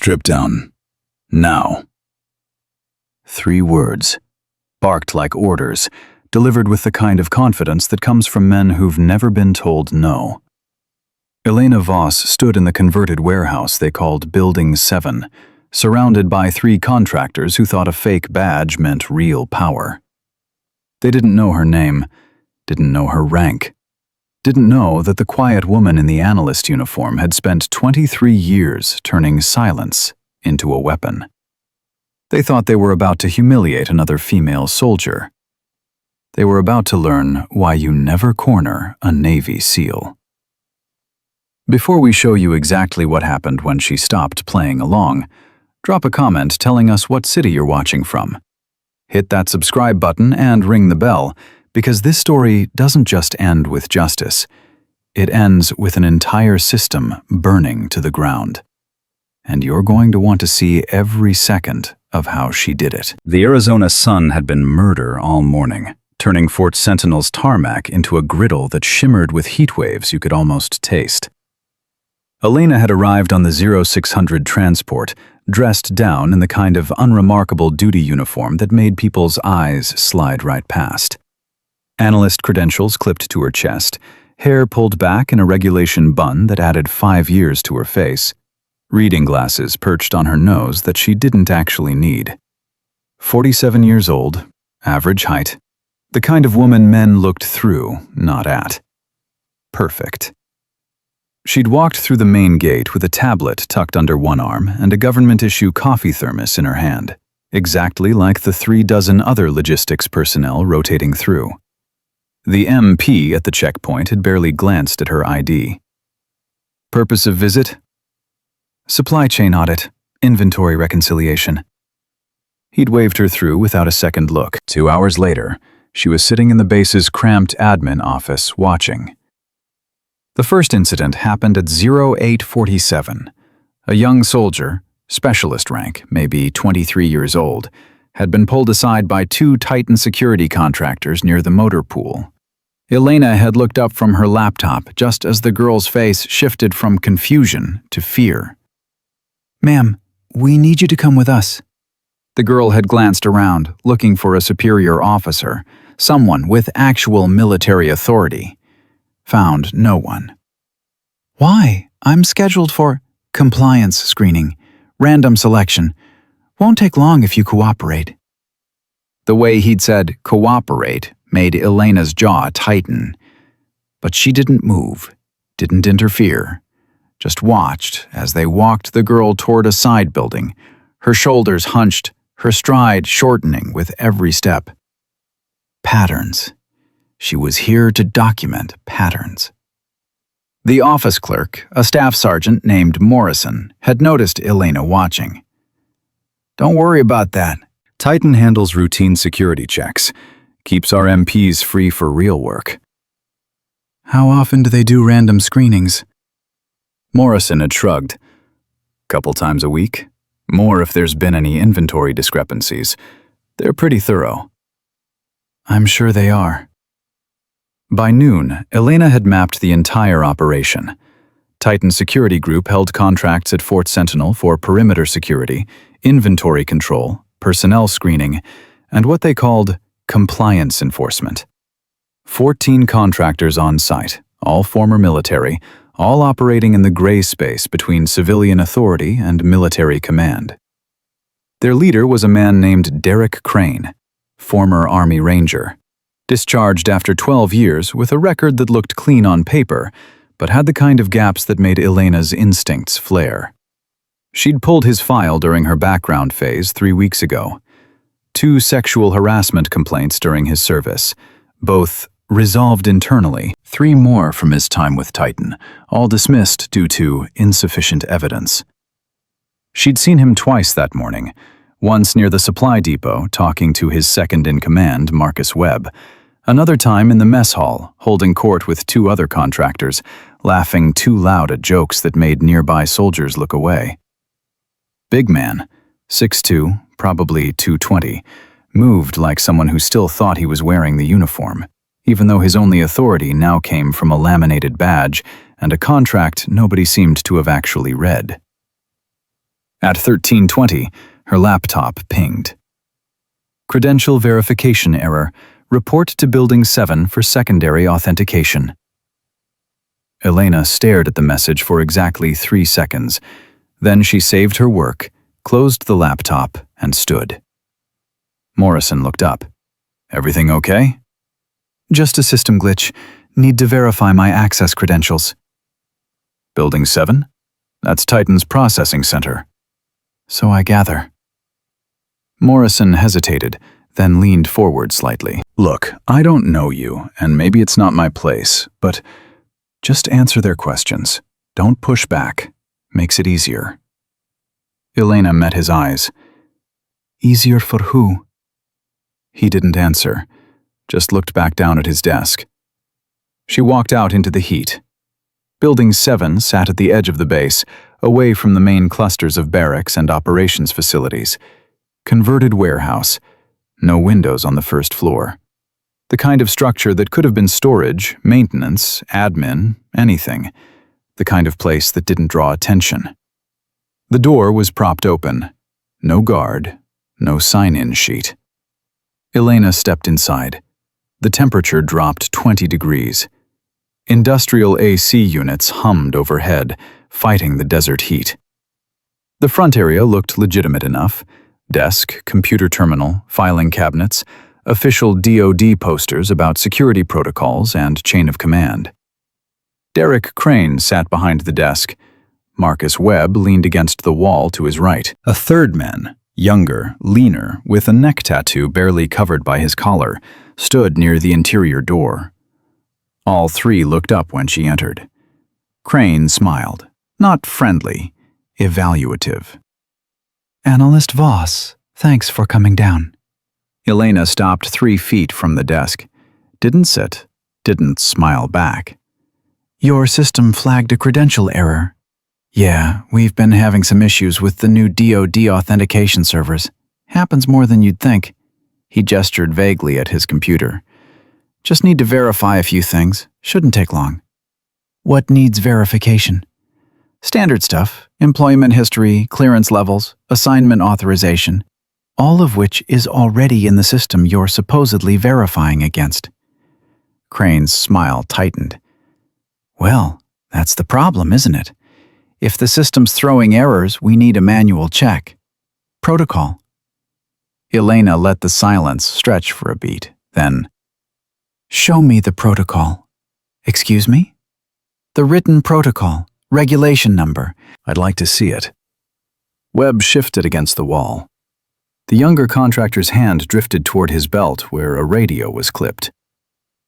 Strip down. Now. 3 words, barked like orders, delivered with the kind of confidence that comes from men who've never been told no. Elena Voss stood in the converted warehouse they called Building 7, surrounded by 3 contractors who thought a fake badge meant real power. They didn't know her name, didn't know her rank, didn't know that the quiet woman in the analyst uniform had spent 23 years turning silence into a weapon. They thought they were about to humiliate another female soldier. They were about to learn why you never corner a Navy SEAL. Before we show you exactly what happened when she stopped playing along, drop a comment telling us what city you're watching from. Hit that subscribe button and ring the bell, because this story doesn't just end with justice. It ends with an entire system burning to the ground. And you're going to want to see every second of how she did it. The Arizona sun had been murder all morning, turning Fort Sentinel's tarmac into a griddle that shimmered with heat waves you could almost taste. Elena had arrived on the 0600 transport, dressed down in the kind of unremarkable duty uniform that made people's eyes slide right past. Analyst credentials clipped to her chest, hair pulled back in a regulation bun that added 5 years to her face, reading glasses perched on her nose that she didn't actually need. 47 years old, average height, the kind of woman men looked through, not at. Perfect. She'd walked through the main gate with a tablet tucked under one arm and a government-issue coffee thermos in her hand, exactly like the 36 other logistics personnel rotating through. The MP at the checkpoint had barely glanced at her ID. Purpose of visit? Supply chain audit, inventory reconciliation. He'd waved her through without a second look. 2 hours later, she was sitting in the base's cramped admin office watching. The first incident happened at 0847. A young soldier, specialist rank, maybe 23 years old, had been pulled aside by 2 Titan security contractors near the motor pool. Elena had looked up from her laptop just as the girl's face shifted from confusion to fear. "Ma'am, we need you to come with us." The girl had glanced around, looking for a superior officer, someone with actual military authority. Found no one. "Why? I'm scheduled for compliance screening, random selection. Won't take long if you cooperate." The way he'd said cooperate made Elena's jaw tighten. But she didn't move, didn't interfere, just watched as they walked the girl toward a side building, her shoulders hunched, her stride shortening with every step. Patterns. She was here to document patterns. The office clerk, a staff sergeant named Morrison, had noticed Elena watching. "Don't worry about that. Titan handles routine security checks, keeps our MPs free for real work." "How often do they do random screenings?" Morrison had shrugged. "Couple times a week. More if there's been any inventory discrepancies. They're pretty thorough." "I'm sure they are." By noon, Elena had mapped the entire operation. Titan Security Group held contracts at Fort Sentinel for perimeter security, inventory control, personnel screening, and what they called compliance enforcement. 14 contractors on site, all former military, all operating in the gray space between civilian authority and military command. Their leader was a man named Derek Crane, former Army Ranger, discharged after 12 years with a record that looked clean on paper, but had the kind of gaps that made Elena's instincts flare. She'd pulled his file during her background phase 3 weeks ago. 2 sexual harassment complaints during his service, both resolved internally, 3 more from his time with Titan, all dismissed due to insufficient evidence. She'd seen him twice that morning, once near the supply depot talking to his second-in-command, Marcus Webb, another time in the mess hall holding court with 2 other contractors, laughing too loud at jokes that made nearby soldiers look away. Big man, 6'2", probably 220, moved like someone who still thought he was wearing the uniform, even though his only authority now came from a laminated badge and a contract nobody seemed to have actually read. At 13:20, her laptop pinged. Credential verification error. Report to Building 7 for secondary authentication. Elena stared at the message for exactly 3 seconds. Then she saved her work, closed the laptop, and stood. Morrison looked up. Everything okay? Just a system glitch. Need to verify my access credentials. Building 7? That's Titan's processing center. So I gather. Morrison hesitated, then leaned forward slightly. Look, I don't know you, and maybe it's not my place, but just answer their questions. Don't push back. Makes it easier. Elena met his eyes. Easier for who? He didn't answer, just looked back down at his desk. She walked out into the heat. Building 7 sat at the edge of the base, away from the main clusters of barracks and operations facilities. Converted warehouse. No windows on the first floor. The kind of structure that could have been storage, maintenance, admin, anything. The kind of place that didn't draw attention. The door was propped open. No guard, no sign-in sheet. Elena stepped inside. The temperature dropped 20 degrees. Industrial AC units hummed overhead, fighting the desert heat. The front area looked legitimate enough. Desk, computer terminal, filing cabinets, official DoD posters about security protocols and chain of command. Derek Crane sat behind the desk. Marcus Webb leaned against the wall to his right. A third man, younger, leaner, with a neck tattoo barely covered by his collar, stood near the interior door. All three looked up when she entered. Crane smiled, not friendly, evaluative. Analyst Voss, thanks for coming down. Elena stopped 3 feet from the desk. Didn't sit, didn't smile back. Your system flagged a credential error. Yeah, we've been having some issues with the new DoD authentication servers. Happens more than you'd think. He gestured vaguely at his computer. Just need to verify a few things. Shouldn't take long. What needs verification? Standard stuff. Employment history, clearance levels, assignment authorization. All of which is already in the system you're supposedly verifying against. Crane's smile tightened. Well, that's the problem, isn't it? If the system's throwing errors, we need a manual check. Protocol. Elena let the silence stretch for a beat, then, show me the protocol. Excuse me? The written protocol, regulation number. I'd like to see it. Webb shifted against the wall. The younger contractor's hand drifted toward his belt where a radio was clipped.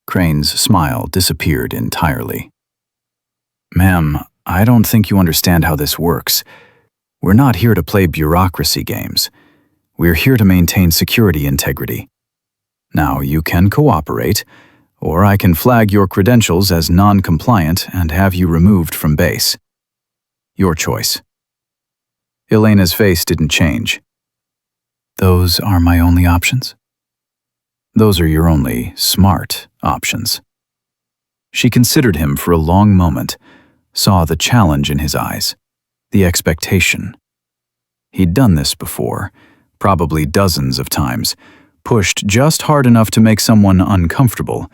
Crane's smile disappeared entirely. Ma'am, I don't think you understand how this works. We're not here to play bureaucracy games. We're here to maintain security integrity. Now, you can cooperate, or I can flag your credentials as non-compliant and have you removed from base. Your choice. Elena's face didn't change. Those are my only options? Those are your only smart options. She considered him for a long moment, saw the challenge in his eyes, the expectation. He'd done this before, probably dozens of times, pushed just hard enough to make someone uncomfortable,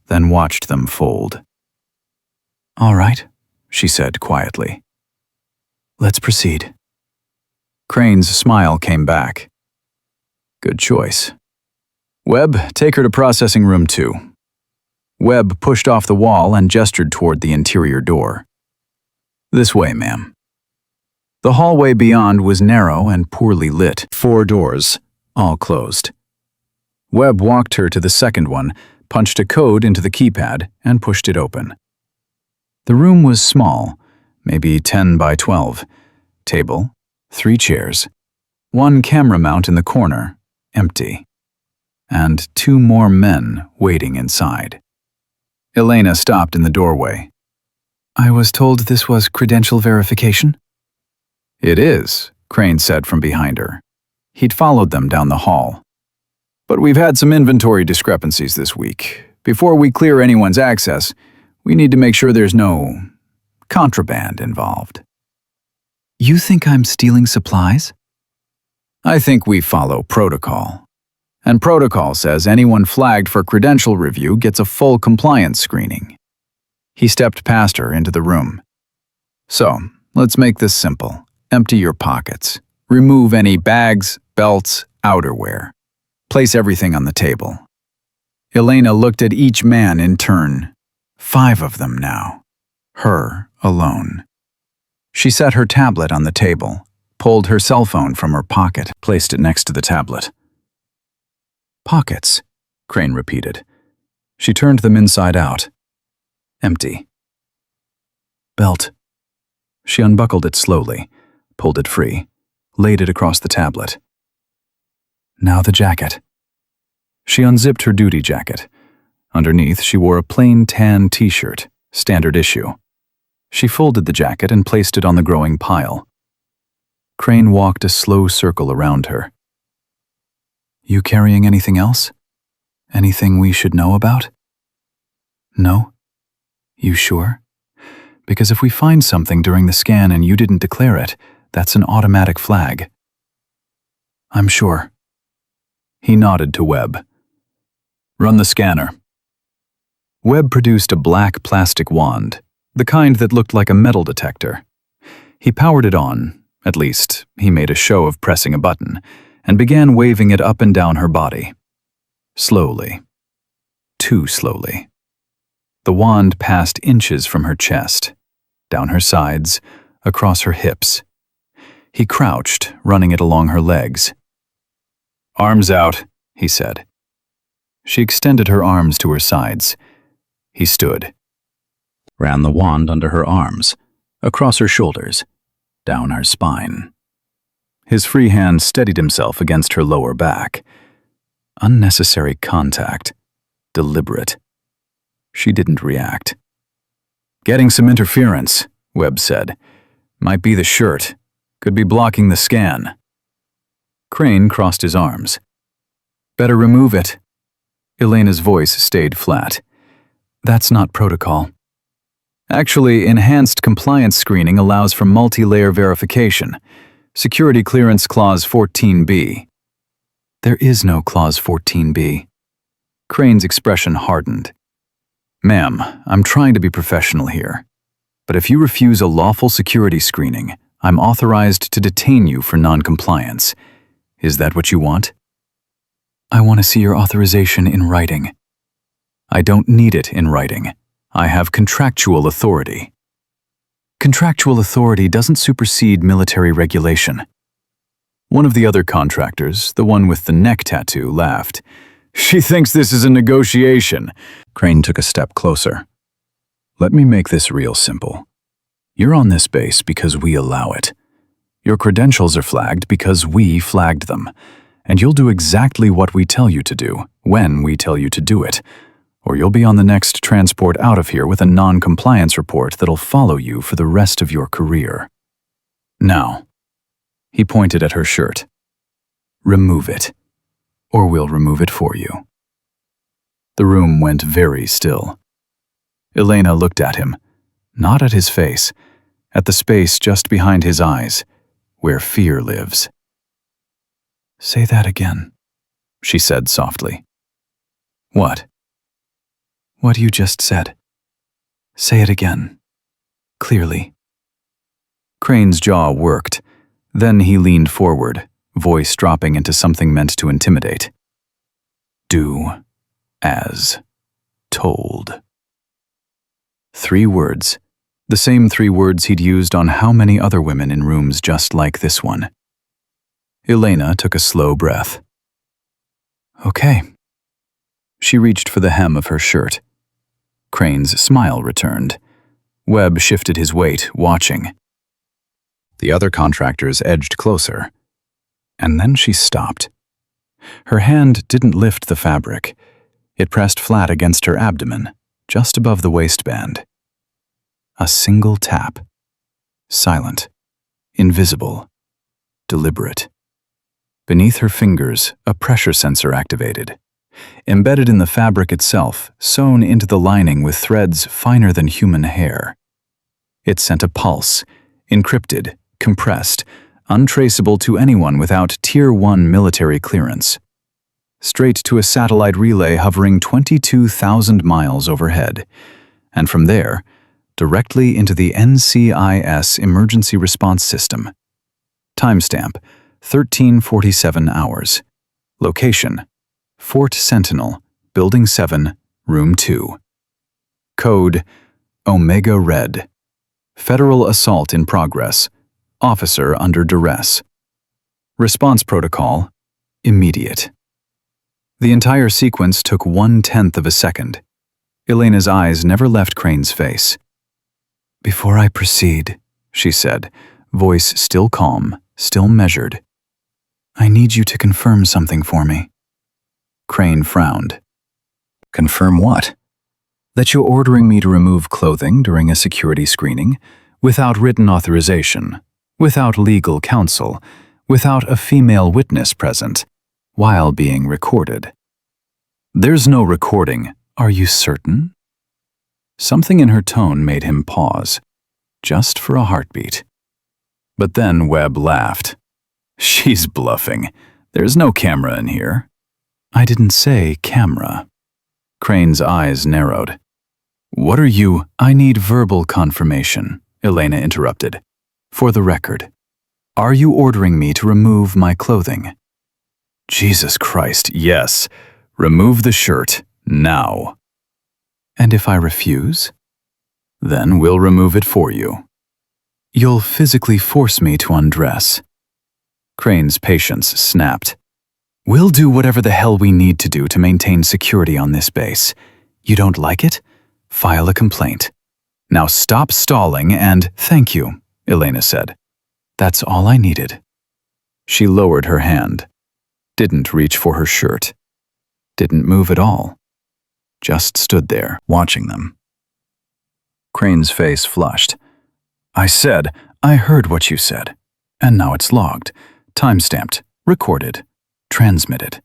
then watched them fold. All right, she said quietly. Let's proceed. Crane's smile came back. Good choice. Webb, take her to processing room 2. Webb pushed off the wall and gestured toward the interior door. This way, ma'am. The hallway beyond was narrow and poorly lit. 4 doors, all closed. Webb walked her to the second one, punched a code into the keypad, and pushed it open. The room was small, maybe 10 by 12. Table, 3 chairs, 1 camera mount in the corner, empty, and 2 more men waiting inside. Elena stopped in the doorway. I was told this was credential verification? It is, Crane said from behind her. He'd followed them down the hall. But we've had some inventory discrepancies this week. Before we clear anyone's access, we need to make sure there's no contraband involved. You think I'm stealing supplies? I think we follow protocol. And protocol says anyone flagged for credential review gets a full compliance screening. He stepped past her into the room. So, let's make this simple. Empty your pockets. Remove any bags, belts, outerwear. Place everything on the table. Elena looked at each man in turn. 5 of them now. Her alone. She set her tablet on the table, pulled her cell phone from her pocket, placed it next to the tablet. Pockets, Crane repeated. She turned them inside out. Empty. Belt. She unbuckled it slowly, pulled it free, laid it across the tablet. Now the jacket. She unzipped her duty jacket. Underneath, she wore a plain tan t-shirt, standard issue. She folded the jacket and placed it on the growing pile. Crane walked a slow circle around her. You carrying anything else? Anything we should know about? No? You sure? Because if we find something during the scan and you didn't declare it, that's an automatic flag. I'm sure. He nodded to Webb. Run the scanner. Webb produced a black plastic wand, the kind that looked like a metal detector. He powered it on, at least he made a show of pressing a button, and began waving it up and down her body. Slowly. Too slowly. The wand passed inches from her chest, down her sides, across her hips. He crouched, running it along her legs. Arms out, he said. She extended her arms to her sides. He stood. Ran the wand under her arms, across her shoulders, down her spine. His free hand steadied himself against her lower back. Unnecessary contact. Deliberate. She didn't react. Getting some interference, Webb said. Might be the shirt. Could be blocking the scan. Crane crossed his arms. Better remove it. Elena's voice stayed flat. That's not protocol. Actually, enhanced compliance screening allows for multi-layer verification. Security Clearance Clause 14B. There is no Clause 14B. Crane's expression hardened. Ma'am, I'm trying to be professional here. But if you refuse a lawful security screening, I'm authorized to detain you for non-compliance. Is that what you want? I want to see your authorization in writing. I don't need it in writing. I have contractual authority. Contractual authority doesn't supersede military regulation. One of the other contractors, the one with the neck tattoo, laughed. She thinks this is a negotiation. Crane took a step closer. Let me make this real simple. You're on this base because we allow it. Your credentials are flagged because we flagged them. And you'll do exactly what we tell you to do, when we tell you to do it. Or you'll be on the next transport out of here with a non-compliance report that'll follow you for the rest of your career. Now, he pointed at her shirt. Remove it, or we'll remove it for you. The room went very still. Elena looked at him, not at his face, at the space just behind his eyes, where fear lives. Say that again, she said softly. What? What you just said. Say it again. Clearly. Crane's jaw worked. Then he leaned forward, voice dropping into something meant to intimidate. Do as told. 3 words. The same 3 words he'd used on how many other women in rooms just like this one. Elena took a slow breath. Okay. She reached for the hem of her shirt. Crane's smile returned. Webb shifted his weight, watching. The other contractors edged closer. And then she stopped. Her hand didn't lift the fabric. It pressed flat against her abdomen, just above the waistband. A single tap. Silent. Invisible. Deliberate. Beneath her fingers, a pressure sensor activated. Embedded in the fabric itself, sewn into the lining with threads finer than human hair. It sent a pulse, encrypted, compressed, untraceable to anyone without Tier 1 military clearance. Straight to a satellite relay hovering 22,000 miles overhead, and from there, directly into the NCIS Emergency Response System. Timestamp, 13:47 hours. Location, Fort Sentinel, Building 7, Room 2. Code, Omega Red. Federal assault in progress. Officer under duress. Response protocol, immediate. The entire sequence took 1/10 of a second. Elena's eyes never left Crane's face. "Before I proceed," she said, voice still calm, still measured, "I need you to confirm something for me." Crane frowned. "Confirm what?" "That you're ordering me to remove clothing during a security screening, without written authorization, without legal counsel, without a female witness present, while being recorded." "There's no recording. Are you certain?" Something in her tone made him pause, just for a heartbeat. But then Webb laughed. "She's bluffing. There's no camera in here." "I didn't say camera." Crane's eyes narrowed. "What are you—" "I need verbal confirmation," Elena interrupted. "For the record, are you ordering me to remove my clothing?" "Jesus Christ, yes. Remove the shirt, now." "And if I refuse?" "Then we'll remove it for you." "You'll physically force me to undress." Crane's patience snapped. "We'll do whatever the hell we need to do to maintain security on this base. You don't like it? File a complaint. Now stop stalling and—" "Thank you," Elena said. "That's all I needed." She lowered her hand, didn't reach for her shirt, didn't move at all, just stood there, watching them. Crane's face flushed. I heard what you said, and now it's logged, timestamped, recorded, transmitted.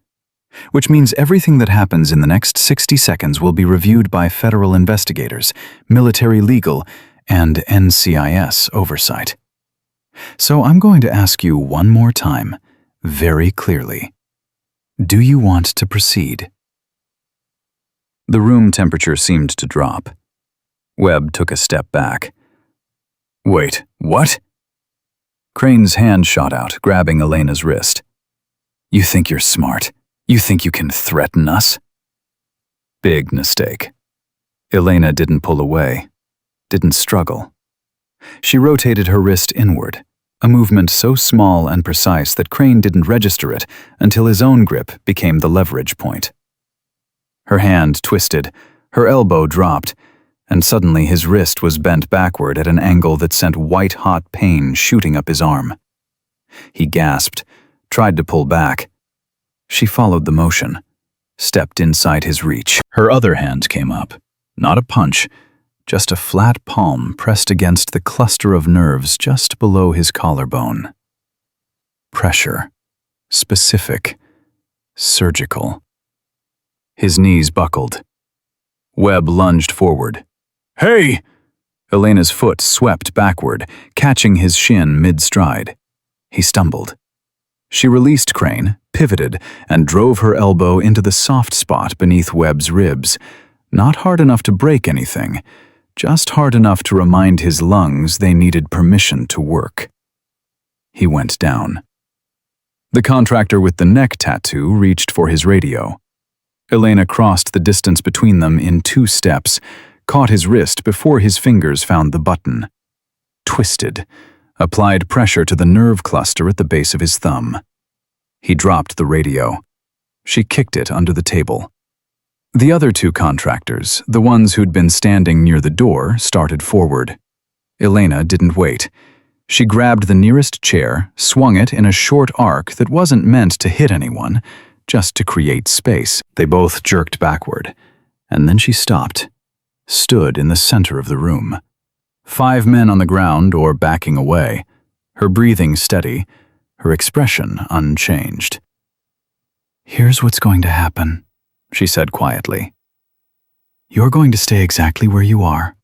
Which means everything that happens in the next 60 seconds will be reviewed by federal investigators, military legal, and NCIS oversight. So I'm going to ask you one more time, very clearly. Do you want to proceed? The room temperature seemed to drop. Webb took a step back. "Wait, what?" Crane's hand shot out, grabbing Elena's wrist. "You think you're smart? You think you can threaten us?" Big mistake. Elena didn't pull away, didn't struggle. She rotated her wrist inward, a movement so small and precise that Crane didn't register it until his own grip became the leverage point. Her hand twisted, her elbow dropped, and suddenly his wrist was bent backward at an angle that sent white-hot pain shooting up his arm. He gasped, tried to pull back. She followed the motion, stepped inside his reach. Her other hand came up, not a punch, just a flat palm pressed against the cluster of nerves just below his collarbone. Pressure. Specific. Surgical. His knees buckled. Webb lunged forward. "Hey!" Elena's foot swept backward, catching his shin mid-stride. He stumbled. She released Crane, pivoted, and drove her elbow into the soft spot beneath Webb's ribs. Not hard enough to break anything, just hard enough to remind his lungs they needed permission to work. He went down. The contractor with the neck tattoo reached for his radio. Elena crossed the distance between them in 2 steps, caught his wrist before his fingers found the button. Twisted, applied pressure to the nerve cluster at the base of his thumb. He dropped the radio. She kicked it under the table. The other 2 contractors, the ones who'd been standing near the door, started forward. Elena didn't wait. She grabbed the nearest chair, swung it in a short arc that wasn't meant to hit anyone, just to create space. They both jerked backward, and then she stopped, stood in the center of the room. 5 men on the ground or backing away, her breathing steady, her expression unchanged. "Here's what's going to happen," she said quietly. "You're going to stay exactly where you are.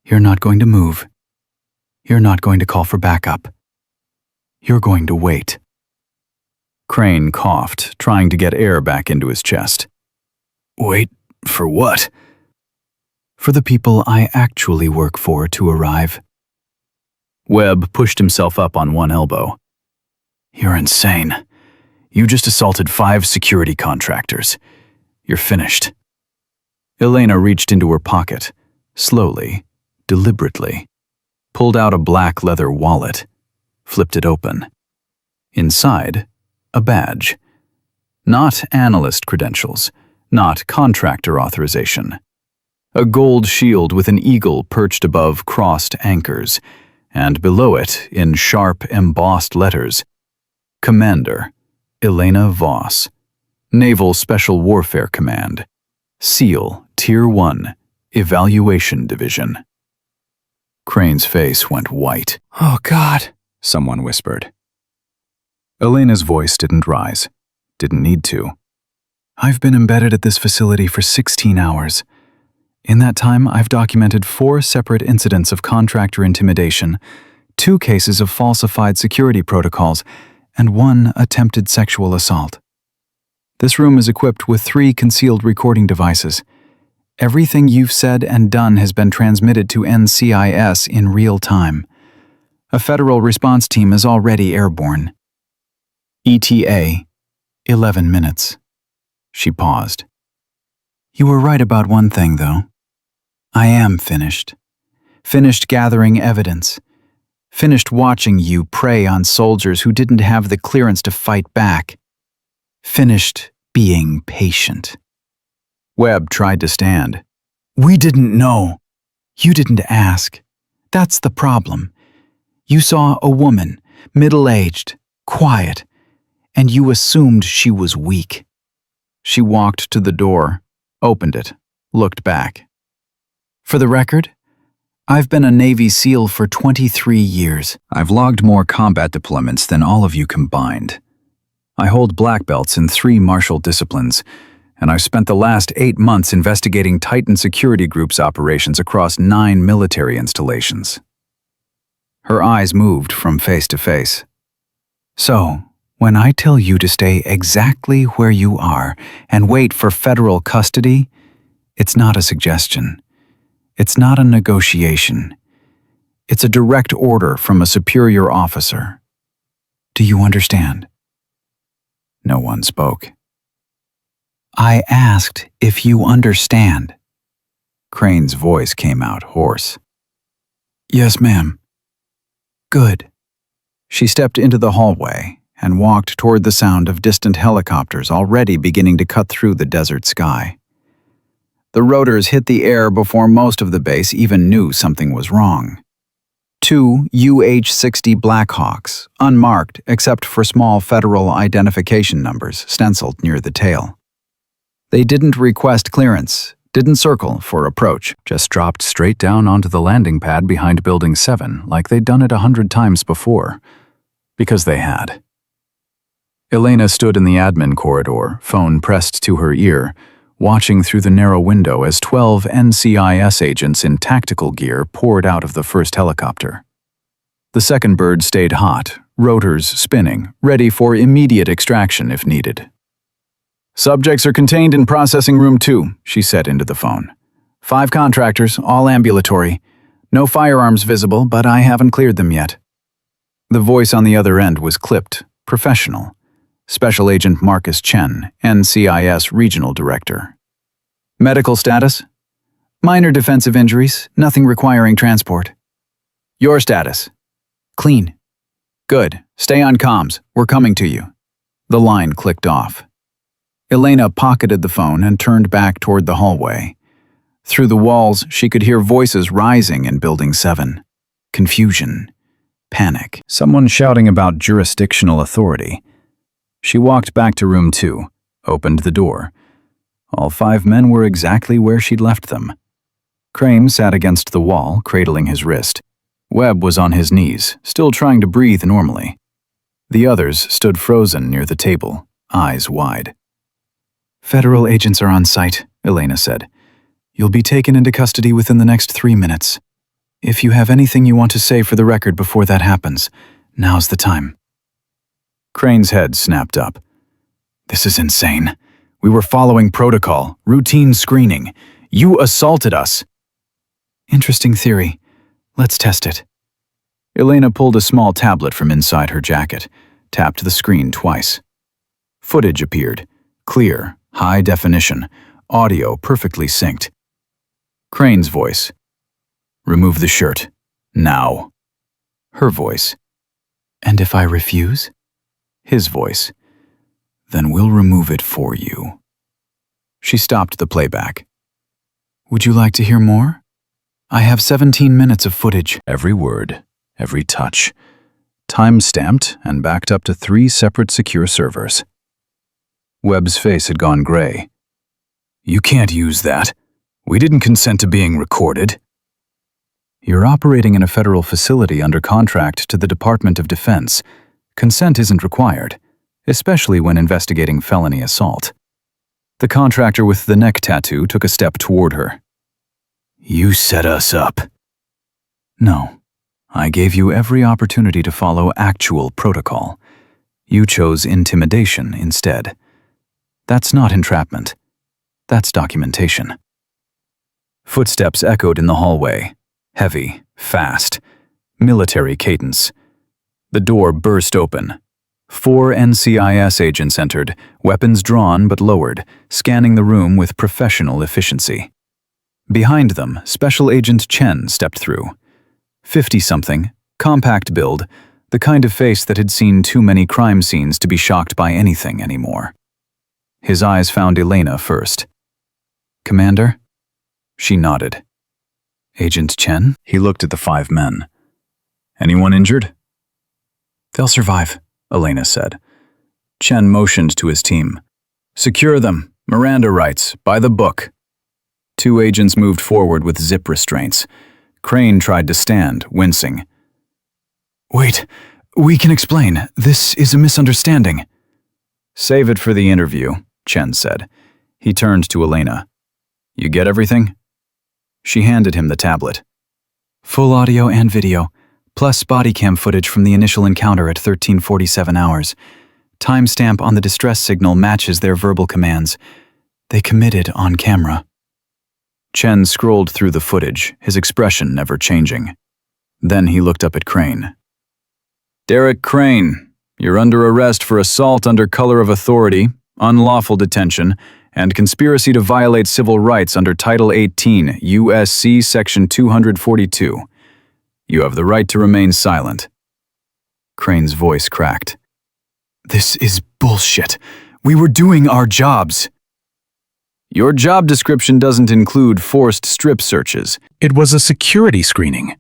You're not going to move. You're not going to call for backup. You're going to wait." Crane coughed, trying to get air back into his chest. "Wait for what?" "For the people I actually work for to arrive." Webb pushed himself up on one elbow. "You're insane. You just assaulted 5 security contractors. You're finished." Elena reached into her pocket, slowly, deliberately, pulled out a black leather wallet, flipped it open. Inside, a badge. Not analyst credentials, not contractor authorization. A gold shield with an eagle perched above crossed anchors, and below it, in sharp, embossed letters, Commander, Elena Voss, Naval Special Warfare Command, SEAL Tier 1, Evaluation Division. Crane's face went white. "Oh, God," someone whispered. Elena's voice didn't rise. Didn't need to. "I've been embedded at this facility for 16 hours. In that time, I've documented 4 separate incidents of contractor intimidation, 2 cases of falsified security protocols, and 1 attempted sexual assault. This room is equipped with 3 concealed recording devices. Everything you've said and done has been transmitted to NCIS in real time. A federal response team is already airborne. ETA, 11 minutes. She paused. "You were right about one thing, though. I am finished. Finished gathering evidence. Finished watching you prey on soldiers who didn't have the clearance to fight back. Finished being patient." Webb tried to stand. "We didn't know. You didn't ask. That's the problem. You saw a woman, middle-aged, quiet, and you assumed she was weak." She walked to the door, opened it, looked back. "For the record, I've been a Navy SEAL for 23 years. I've logged more combat deployments than all of you combined. I hold black belts in 3 martial disciplines, and I've spent the last 8 months investigating Titan Security Group's operations across 9 military installations." Her eyes moved from face to face. "So, when I tell you to stay exactly where you are and wait for federal custody, it's not a suggestion. It's not a negotiation. It's a direct order from a superior officer. Do you understand?" No one spoke. "I asked if you understand." Crane's voice came out hoarse. "Yes, ma'am." "Good." She stepped into the hallway and walked toward the sound of distant helicopters already beginning to cut through the desert sky. The rotors hit the air before most of the base even knew something was wrong. 2 UH-60 Blackhawks, unmarked except for small federal identification numbers stenciled near the tail. They didn't request clearance, didn't circle for approach, just dropped straight down onto the landing pad behind Building 7 like they'd done it 100 times before. Because they had. Elena stood in the admin corridor, phone pressed to her ear, watching through the narrow window as 12 NCIS agents in tactical gear poured out of the first helicopter. The second bird stayed hot, rotors spinning, ready for immediate extraction if needed. "Subjects are contained in Processing Room 2, she said into the phone. 5 contractors, all ambulatory. No firearms visible, but I haven't cleared them yet." The voice on the other end was clipped, professional. Special Agent Marcus Chen, NCIS Regional Director. "Medical status? Minor defensive injuries, nothing requiring transport. Your status? Clean. Good. Stay on comms. We're coming to you." The line clicked off. Elena pocketed the phone and turned back toward the hallway. Through the walls, she could hear voices rising in Building 7. Confusion. Panic. Someone shouting about jurisdictional authority. She walked back to Room 2, opened the door. All 5 men were exactly where she'd left them. Crane sat against the wall, cradling his wrist. Webb was on his knees, still trying to breathe normally. The others stood frozen near the table, eyes wide. "Federal agents are on site," Elena said. "You'll be taken into custody within the next 3 minutes. If you have anything you want to say for the record before that happens, now's the time." Crane's head snapped up. This is insane. We were following protocol, routine screening. You assaulted us. Interesting theory. Let's test it. Elena pulled a small tablet from inside her jacket, tapped the screen twice. Footage appeared. Clear, high definition, audio perfectly synced. Crane's voice. Remove the shirt. Now. Her voice. And if I refuse? His voice. Then we'll remove it for you. She stopped the playback. Would you like to hear more? I have 17 minutes of footage. Every word, every touch. Time-stamped and backed up to 3 separate secure servers. Webb's face had gone gray. You can't use that. We didn't consent to being recorded. You're operating in a federal facility under contract to the Department of Defense. Consent isn't required, especially when investigating felony assault. The contractor with the neck tattoo took a step toward her. You set us up. No, I gave you every opportunity to follow actual protocol. You chose intimidation instead. That's not entrapment. That's documentation. Footsteps echoed in the hallway. Heavy, fast, military cadence. The door burst open. 4 NCIS agents entered, weapons drawn but lowered, scanning the room with professional efficiency. Behind them, Special Agent Chen stepped through. 50-something, compact build, the kind of face that had seen too many crime scenes to be shocked by anything anymore. His eyes found Elena first. Commander? She nodded. Agent Chen? He looked at the 5 men. Anyone injured? They'll survive, Elena said. Chen motioned to his team. Secure them. Miranda rights. By the book. 2 agents moved forward with zip restraints. Crane tried to stand, wincing. Wait, we can explain. This is a misunderstanding. Save it for the interview, Chen said. He turned to Elena. You get everything? She handed him the tablet. Full audio and video, plus body cam footage from the initial encounter at 13:47 hours. Timestamp on the distress signal matches their verbal commands. They committed on camera. Chen scrolled through the footage, his expression never changing. Then he looked up at Crane. Derek Crane, you're under arrest for assault under color of authority, unlawful detention, and conspiracy to violate civil rights under Title 18, U.S.C. Section 242. You have the right to remain silent. Crane's voice cracked. This is bullshit. We were doing our jobs. Your job description doesn't include forced strip searches. It was a security screening.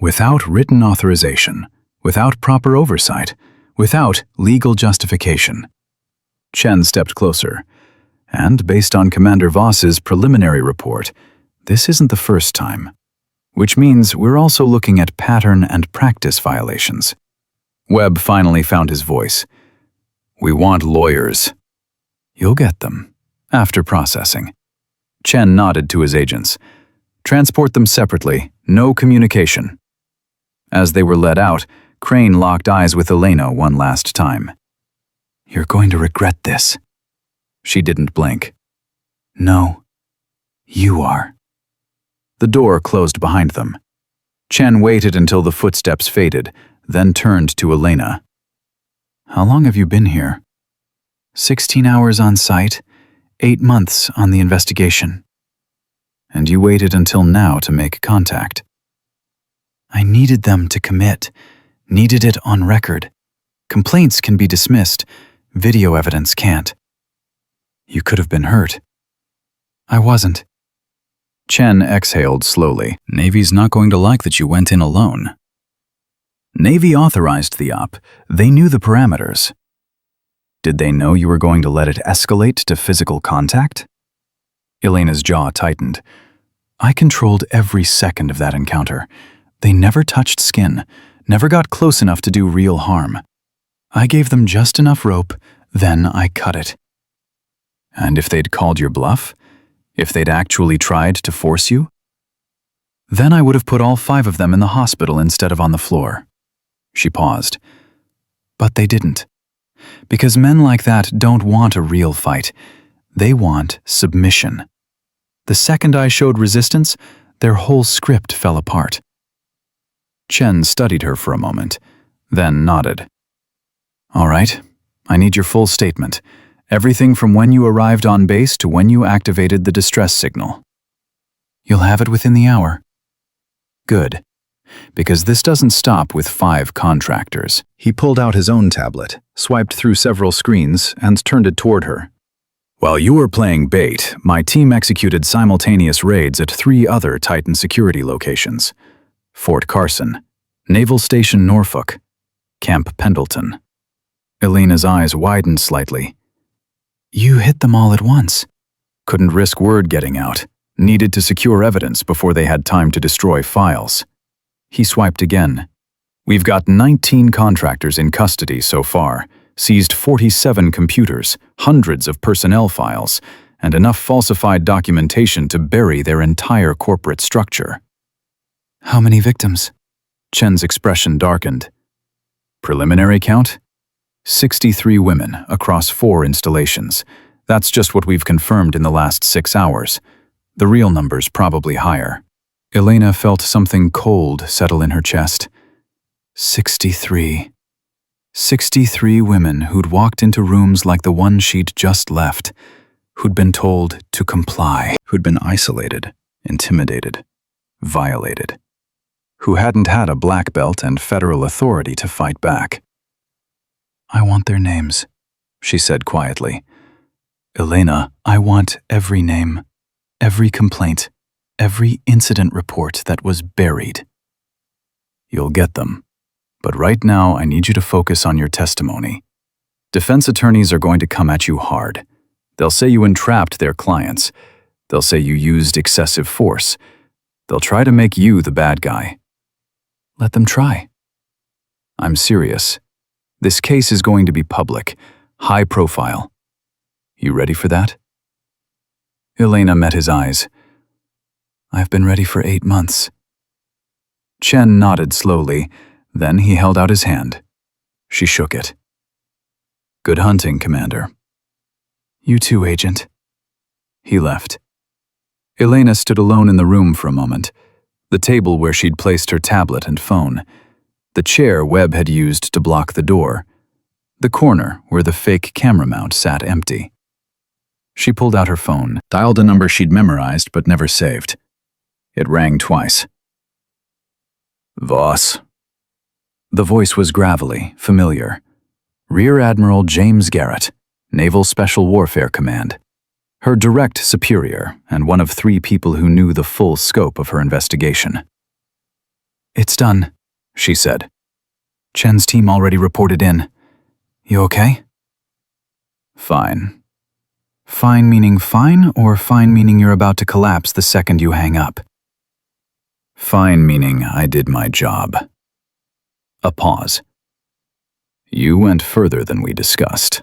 Without written authorization, without proper oversight, without legal justification. Chen stepped closer. And based on Commander Voss's preliminary report, this isn't the first time. Which means we're also looking at pattern and practice violations. Webb finally found his voice. We want lawyers. You'll get them, after processing. Chen nodded to his agents. Transport them separately, no communication. As they were led out, Crane locked eyes with Elena one last time. You're going to regret this. She didn't blink. No, you are. The door closed behind them. Chen waited until the footsteps faded, then turned to Elena. How long have you been here? 16 hours on site, 8 months on the investigation. And you waited until now to make contact. I needed them to commit, needed it on record. Complaints can be dismissed, video evidence can't. You could have been hurt. I wasn't. Chen exhaled slowly. Navy's not going to like that you went in alone. Navy authorized the op. They knew the parameters. Did they know you were going to let it escalate to physical contact? Elena's jaw tightened. I controlled every second of that encounter. They never touched skin, never got close enough to do real harm. I gave them just enough rope, then I cut it. And if they'd called your bluff? If they'd actually tried to force you? Then I would have put all 5 of them in the hospital instead of on the floor. She paused. But they didn't. Because men like that don't want a real fight. They want submission. The second I showed resistance, their whole script fell apart. Chen studied her for a moment, then nodded. All right, I need your full statement. Everything from when you arrived on base to when you activated the distress signal. You'll have it within the hour. Good, because this doesn't stop with 5 contractors. He pulled out his own tablet, swiped through several screens, and turned it toward her. While you were playing bait, my team executed simultaneous raids at 3 other Titan security locations: Fort Carson, Naval Station Norfolk, Camp Pendleton. Elena's eyes widened slightly. You hit them all at once. Couldn't risk word getting out. Needed to secure evidence before they had time to destroy files. He swiped again. We've got 19 contractors in custody so far, seized 47 computers, hundreds of personnel files, and enough falsified documentation to bury their entire corporate structure. How many victims? Chen's expression darkened. Preliminary count? 63 women across 4 installations. That's just what we've confirmed in the last 6 hours. The real number's probably higher. Elena felt something cold settle in her chest. 63. 63 women who'd walked into rooms like the one she'd just left, who'd been told to comply, who'd been isolated, intimidated, violated, who hadn't had a black belt and federal authority to fight back. I want their names, she said quietly. Elena, I want every name, every complaint, every incident report that was buried. You'll get them, but right now I need you to focus on your testimony. Defense attorneys are going to come at you hard. They'll say you entrapped their clients. They'll say you used excessive force. They'll try to make you the bad guy. Let them try. I'm serious. This case is going to be public, high profile. You ready for that? Elena met his eyes. I've been ready for 8 months. Chen nodded slowly, then he held out his hand. She shook it. Good hunting, Commander. You too, Agent. He left. Elena stood alone in the room for a moment, the table where she'd placed her tablet and phone, the chair Webb had used to block the door, the corner where the fake camera mount sat empty. She pulled out her phone, dialed a number she'd memorized but never saved. It rang twice. Voss. The voice was gravelly, familiar. Rear Admiral James Garrett, Naval Special Warfare Command. Her direct superior and one of 3 people who knew the full scope of her investigation. It's done, she said. Chen's team already reported in. You okay? Fine. Fine meaning fine, or fine meaning you're about to collapse the second you hang up? Fine meaning I did my job. A pause. You went further than we discussed.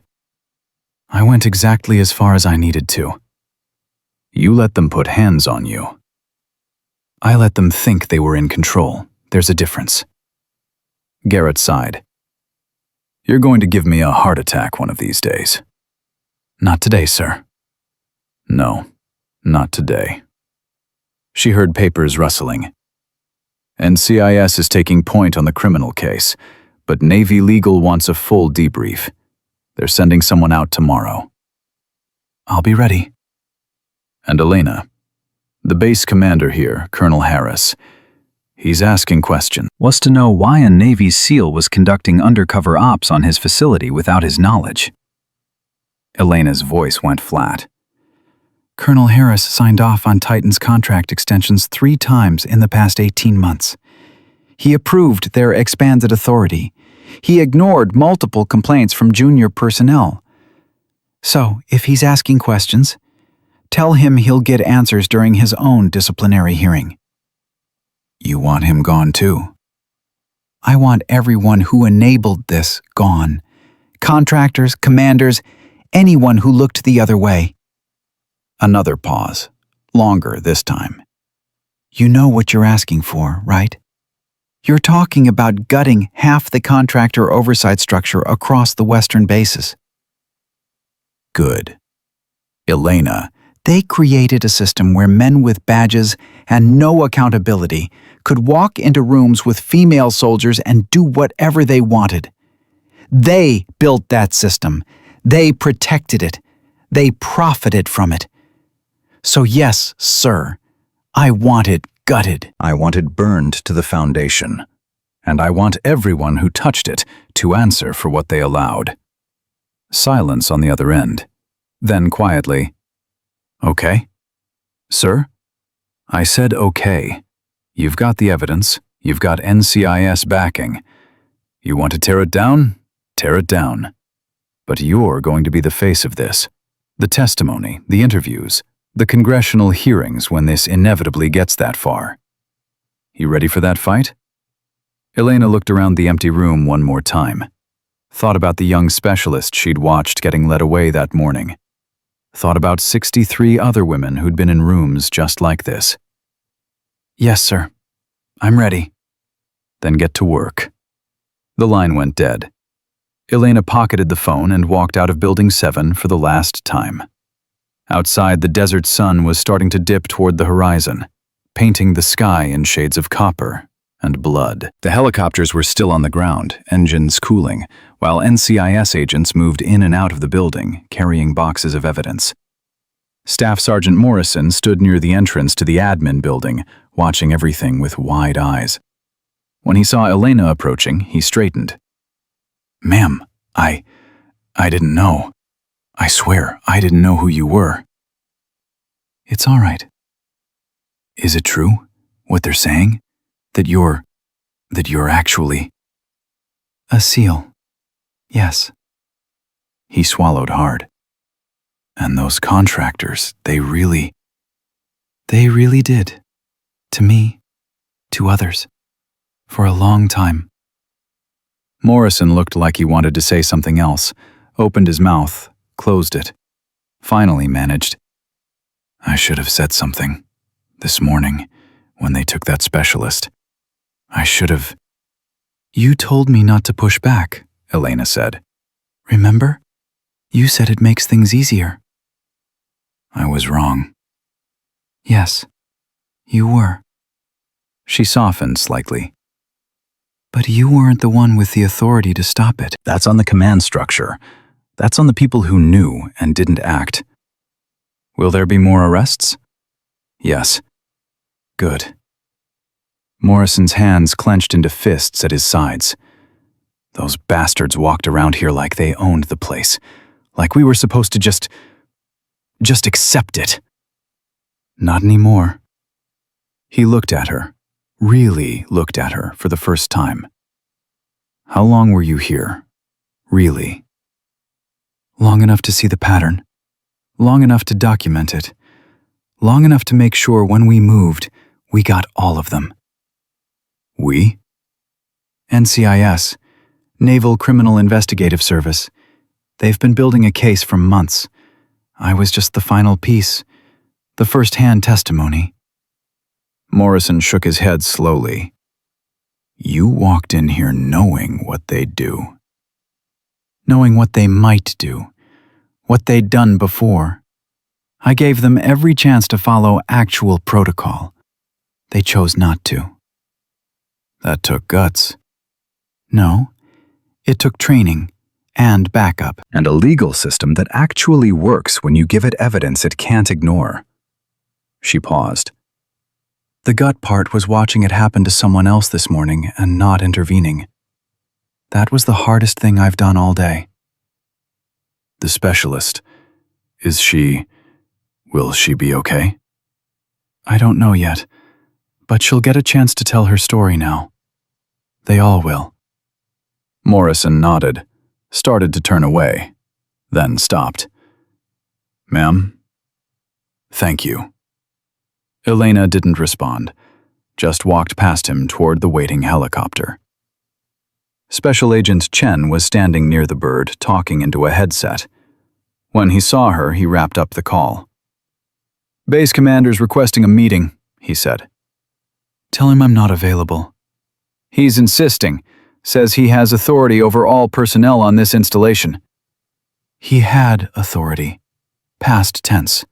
I went exactly as far as I needed to. You let them put hands on you. I let them think they were in control. There's a difference. Garrett sighed. You're going to give me a heart attack one of these days. Not today, sir. No, not today. She heard papers rustling. NCIS is taking point on the criminal case, but Navy Legal wants a full debrief. They're sending someone out tomorrow. I'll be ready. And Elena, the base commander here, Colonel Harris, he's asking questions. Was to know why a Navy SEAL was conducting undercover ops on his facility without his knowledge. Elena's voice went flat. Colonel Harris signed off on Titan's contract extensions 3 times in the past 18 months. He approved their expanded authority. He ignored multiple complaints from junior personnel. So, if he's asking questions, tell him he'll get answers during his own disciplinary hearing. You want him gone too? I want everyone who enabled this gone. Contractors, commanders, anyone who looked the other way. Another pause, longer this time. You know what you're asking for, right? You're talking about gutting half the contractor oversight structure across the Western bases. Good. Elena, They created a system where men with badges and no accountability could walk into rooms with female soldiers and do whatever they wanted. They built that system. They protected it. They profited from it. So yes, sir, I want it gutted. I want it burned to the foundation. And I want everyone who touched it to answer for what they allowed. Silence on the other end. Then quietly, "Okay? Sir?" I said okay. You've got the evidence. You've got NCIS backing. You want to tear it down? Tear it down. But you're going to be the face of this. The testimony, the interviews, the congressional hearings when this inevitably gets that far. You ready for that fight? Elena looked around the empty room one more time. Thought about the young specialist she'd watched getting led away that morning. Thought about 63 other women who'd been in rooms just like this. Yes, sir. I'm ready. Then get to work. The line went dead. Elena pocketed the phone and walked out of Building 7 for the last time. Outside, the desert sun was starting to dip toward the horizon, painting the sky in shades of copper and blood. The helicopters were still on the ground, engines cooling, while NCIS agents moved in and out of the building, carrying boxes of evidence. Staff Sergeant Morrison stood near the entrance to the admin building, watching everything with wide eyes. When he saw Elena approaching, he straightened. "Ma'am, I didn't know. I swear, I didn't know who you were." "It's all right." "Is it true, what they're saying? That you're actually—" A SEAL. Yes. He swallowed hard. "And those contractors, they really did. To me. To others. For a long time." Morrison looked like he wanted to say something else, opened his mouth, closed it. Finally managed. "I should have said something. This morning, when they took that specialist. I should have—" "You told me not to push back," Elena said. "Remember? You said it makes things easier." "I was wrong." "Yes, you were." She softened slightly. "But you weren't the one with the authority to stop it." "That's on the command structure. That's on the people who knew and didn't act." "Will there be more arrests?" "Yes." "Good." Morrison's hands clenched into fists at his sides. Those bastards walked around here like they owned the place, like we were supposed to just accept it. Not anymore. He looked at her, really looked at her for the first time. "How long were you here? Really?" "Long enough to see the pattern. Long enough to document it. Long enough to make sure when we moved, we got all of them." "We?" "NCIS, Naval Criminal Investigative Service. They've been building a case for months. I was just the final piece, the first-hand testimony." Morrison shook his head slowly. "You walked in here knowing what they'd do." "Knowing what they might do, what they'd done before. I gave them every chance to follow actual protocol. They chose not to." "That took guts." "No, it took training and backup." "And a legal system that actually works when you give it evidence it can't ignore." She paused. "The gut part was watching it happen to someone else this morning and not intervening. That was the hardest thing I've done all day." "The specialist, will she be okay?" "I don't know yet, but she'll get a chance to tell her story now. They all will." Morrison nodded, started to turn away, then stopped. "Ma'am? Thank you." Elena didn't respond, just walked past him toward the waiting helicopter. Special Agent Chen was standing near the bird, talking into a headset. When he saw her, he wrapped up the call. "Base commander's requesting a meeting," he said. "Tell him I'm not available." He's insisting, says he has authority over all personnel on this installation. He had authority. Past tense.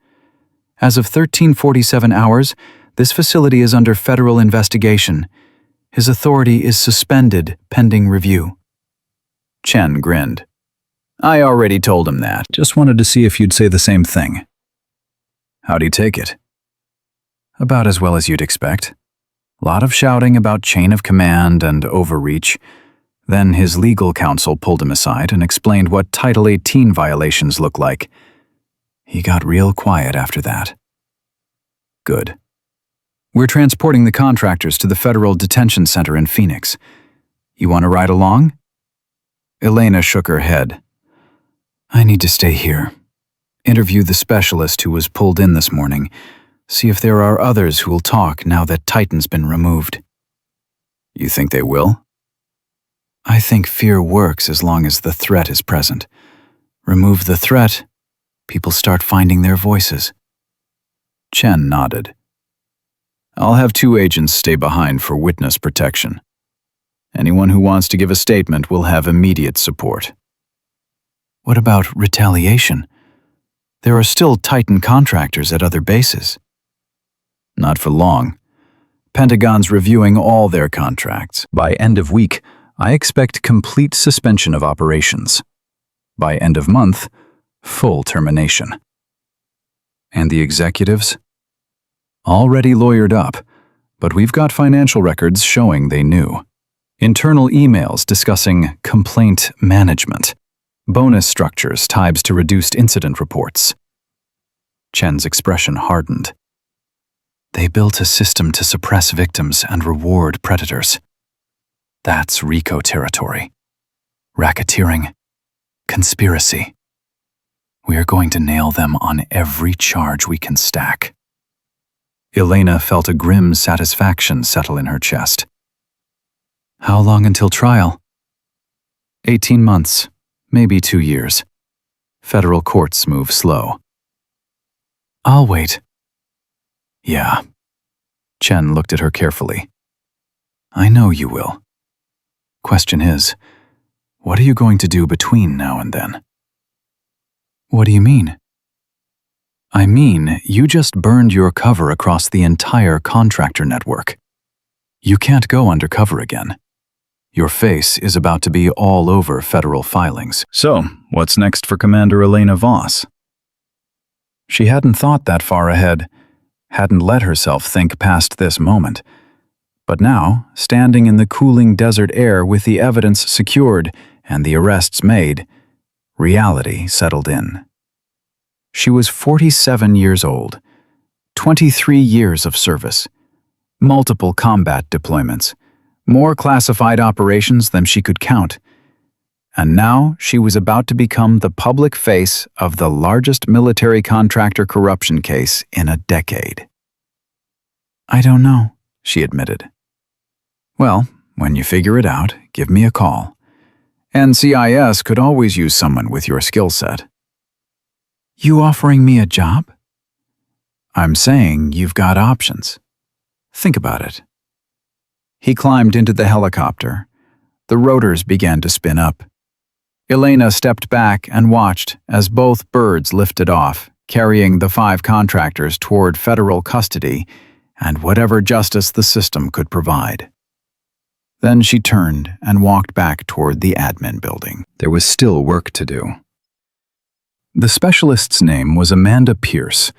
As of 1347 hours, this facility is under federal investigation. His authority is suspended pending review. Chen grinned. I already told him that. Just wanted to see if you'd say the same thing. How'd he take it? About as well as you'd expect. Lot of shouting about chain of command and overreach. Then his legal counsel pulled him aside and explained what Title 18 violations look like. He got real quiet after that. Good. We're transporting the contractors to the Federal Detention Center in Phoenix. You want to ride along? Elena shook her head. I need to stay here. Interview the specialist who was pulled in this morning. See if there are others who'll talk now that Titan's been removed. You think they will? I think fear works as long as the threat is present. Remove the threat, people start finding their voices. Chen nodded. I'll have 2 agents stay behind for witness protection. Anyone who wants to give a statement will have immediate support. What about retaliation? There are still Titan contractors at other bases. Not for long. Pentagon's reviewing all their contracts. By end of week, I expect complete suspension of operations. By end of month, full termination. And the executives? Already lawyered up, but we've got financial records showing they knew. Internal emails discussing complaint management. Bonus structures tied to reduced incident reports. Chen's expression hardened. They built a system to suppress victims and reward predators. That's RICO territory. Racketeering. Conspiracy. We are going to nail them on every charge we can stack. Elena felt a grim satisfaction settle in her chest. How long until trial? 18 months, maybe 2 years. Federal courts move slow. I'll wait. Yeah. Chen looked at her carefully. I know you will. Question is, what are you going to do between now and then? What do you mean? I mean, you just burned your cover across the entire contractor network. You can't go undercover again. Your face is about to be all over federal filings. So, what's next for Commander Elena Voss? She hadn't thought that far ahead, hadn't let herself think past this moment. But now, standing in the cooling desert air with the evidence secured and the arrests made, reality settled in. She was 47 years old, 23 years of service, multiple combat deployments, more classified operations than she could count. And now she was about to become the public face of the largest military contractor corruption case in a decade. I don't know, she admitted. Well, when you figure it out, give me a call. NCIS could always use someone with your skill set. You offering me a job? I'm saying you've got options. Think about it. He climbed into the helicopter. The rotors began to spin up. Elena stepped back and watched as both birds lifted off, carrying the 5 contractors toward federal custody and whatever justice the system could provide. Then she turned and walked back toward the admin building. There was still work to do. The specialist's name was Amanda Pierce,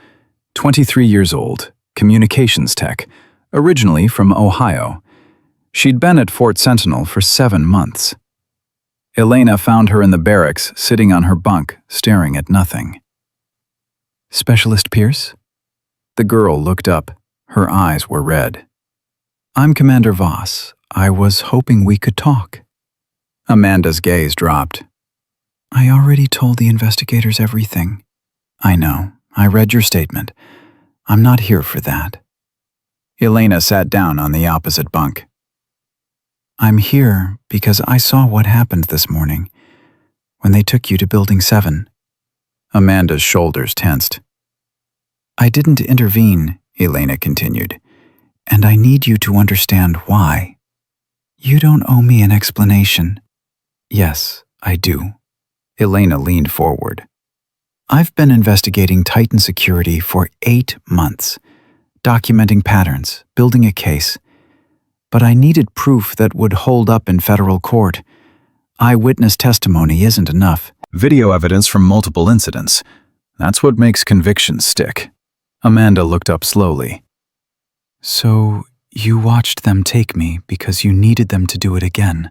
23 years old, communications tech, originally from Ohio. She'd been at Fort Sentinel for 7 months. Elena found her in the barracks, sitting on her bunk, staring at nothing. Specialist Pierce? The girl looked up. Her eyes were red. I'm Commander Voss. I was hoping we could talk. Amanda's gaze dropped. I already told the investigators everything. I know. I read your statement. I'm not here for that. Elena sat down on the opposite bunk. I'm here because I saw what happened this morning when they took you to Building 7. Amanda's shoulders tensed. I didn't intervene, Elena continued, and I need you to understand why. You don't owe me an explanation. Yes, I do. Elena leaned forward. I've been investigating Titan security for 8 months, documenting patterns, building a case. But I needed proof that would hold up in federal court. Eyewitness testimony isn't enough. Video evidence from multiple incidents. That's what makes convictions stick. Amanda looked up slowly. So, you watched them take me because you needed them to do it again.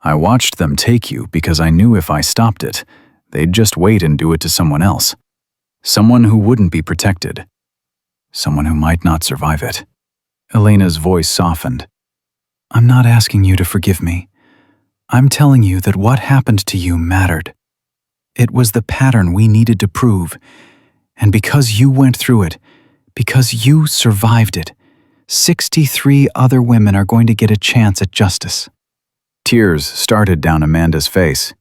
I watched them take you because I knew if I stopped it, they'd just wait and do it to someone else. Someone who wouldn't be protected. Someone who might not survive it. Elena's voice softened. I'm not asking you to forgive me. I'm telling you that what happened to you mattered. It was the pattern we needed to prove. And because you went through it, because you survived it, 63 other women are going to get a chance at justice. Tears started down Amanda's face.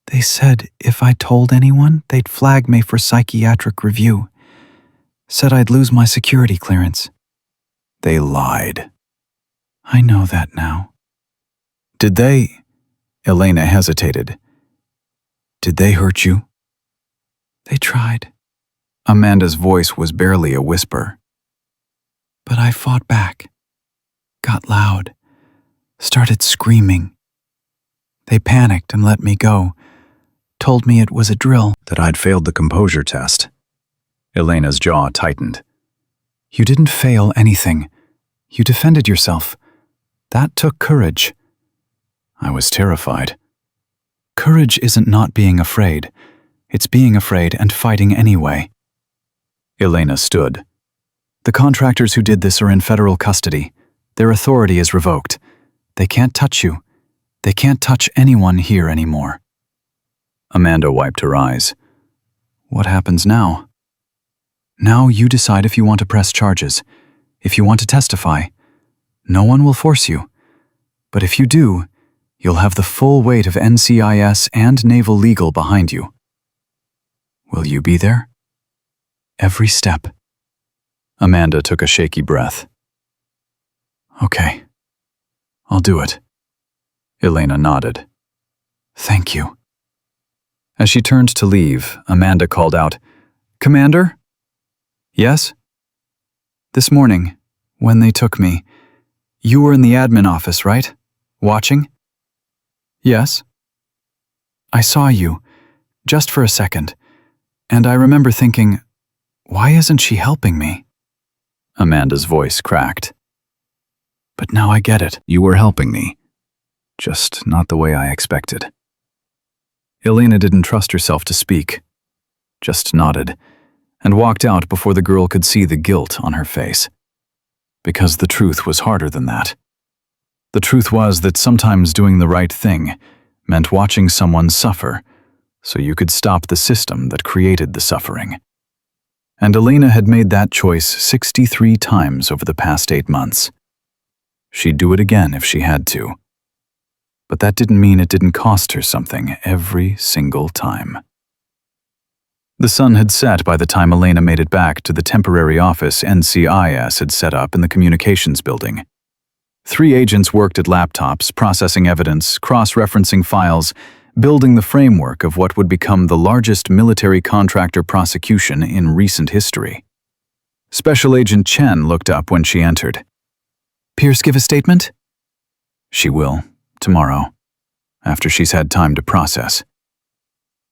They said if I told anyone, they'd flag me for psychiatric review. Said I'd lose my security clearance. They lied. I know that now. Did they? Elena hesitated. Did they hurt you? They tried. Amanda's voice was barely a whisper. But I fought back. Got loud. Started screaming. They panicked and let me go. Told me it was a drill. That I'd failed the composure test. Elena's jaw tightened. You didn't fail anything. You defended yourself. That took courage. I was terrified. Courage isn't not being afraid. It's being afraid and fighting anyway. Elena stood. The contractors who did this are in federal custody. Their authority is revoked. They can't touch you. They can't touch anyone here anymore. Amanda wiped her eyes. What happens now? Now you decide if you want to press charges, if you want to testify. No one will force you. But if you do, you'll have the full weight of NCIS and Naval Legal behind you. Will you be there? Every step. Amanda took a shaky breath. Okay. I'll do it. Elena nodded. Thank you. As she turned to leave, Amanda called out, Commander? Yes? This morning, when they took me, you were in the admin office, right? Watching? Yes. I saw you, just for a second, and I remember thinking, why isn't she helping me? Amanda's voice cracked. But now I get it. You were helping me. Just not the way I expected. Elena didn't trust herself to speak, just nodded, and walked out before the girl could see the guilt on her face. Because the truth was harder than that. The truth was that sometimes doing the right thing meant watching someone suffer so you could stop the system that created the suffering. And Elena had made that choice 63 times over the past 8 months. She'd do it again if she had to. But that didn't mean it didn't cost her something every single time. The sun had set by the time Elena made it back to the temporary office NCIS had set up in the communications building. 3 agents worked at laptops, processing evidence, cross-referencing files, building the framework of what would become the largest military contractor prosecution in recent history. Special Agent Chen looked up when she entered. Pierce give a statement? She will, tomorrow, after she's had time to process.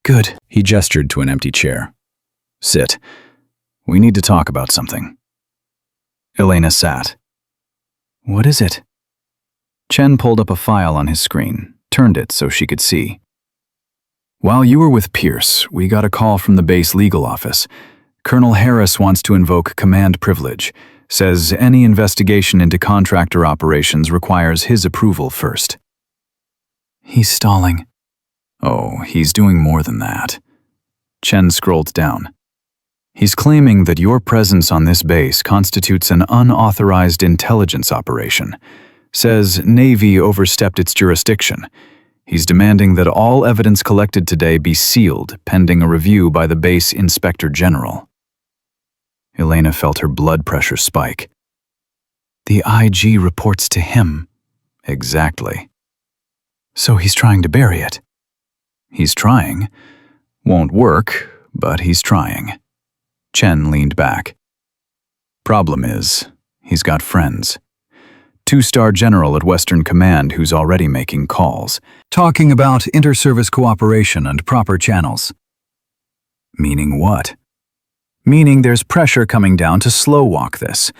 Good. He gestured to an empty chair. Sit. We need to talk about something. Elena sat. What is it? Chen pulled up a file on his screen, turned it so she could see. While you were with Pierce, we got a call from the base legal office. Colonel Harris wants to invoke command privilege, says any investigation into contractor operations requires his approval first. He's stalling. Oh, he's doing more than that. Chen scrolled down. He's claiming that your presence on this base constitutes an unauthorized intelligence operation. Says Navy overstepped its jurisdiction. He's demanding that all evidence collected today be sealed pending a review by the base inspector general. Elena felt her blood pressure spike. The IG reports to him. Exactly. So he's trying to bury it. He's trying. Won't work, but he's trying. Chen leaned back. Problem is, he's got friends. 2-star general at Western Command who's already making calls, talking about inter-service cooperation and proper channels. Meaning what? Meaning there's pressure coming down to slow walk this.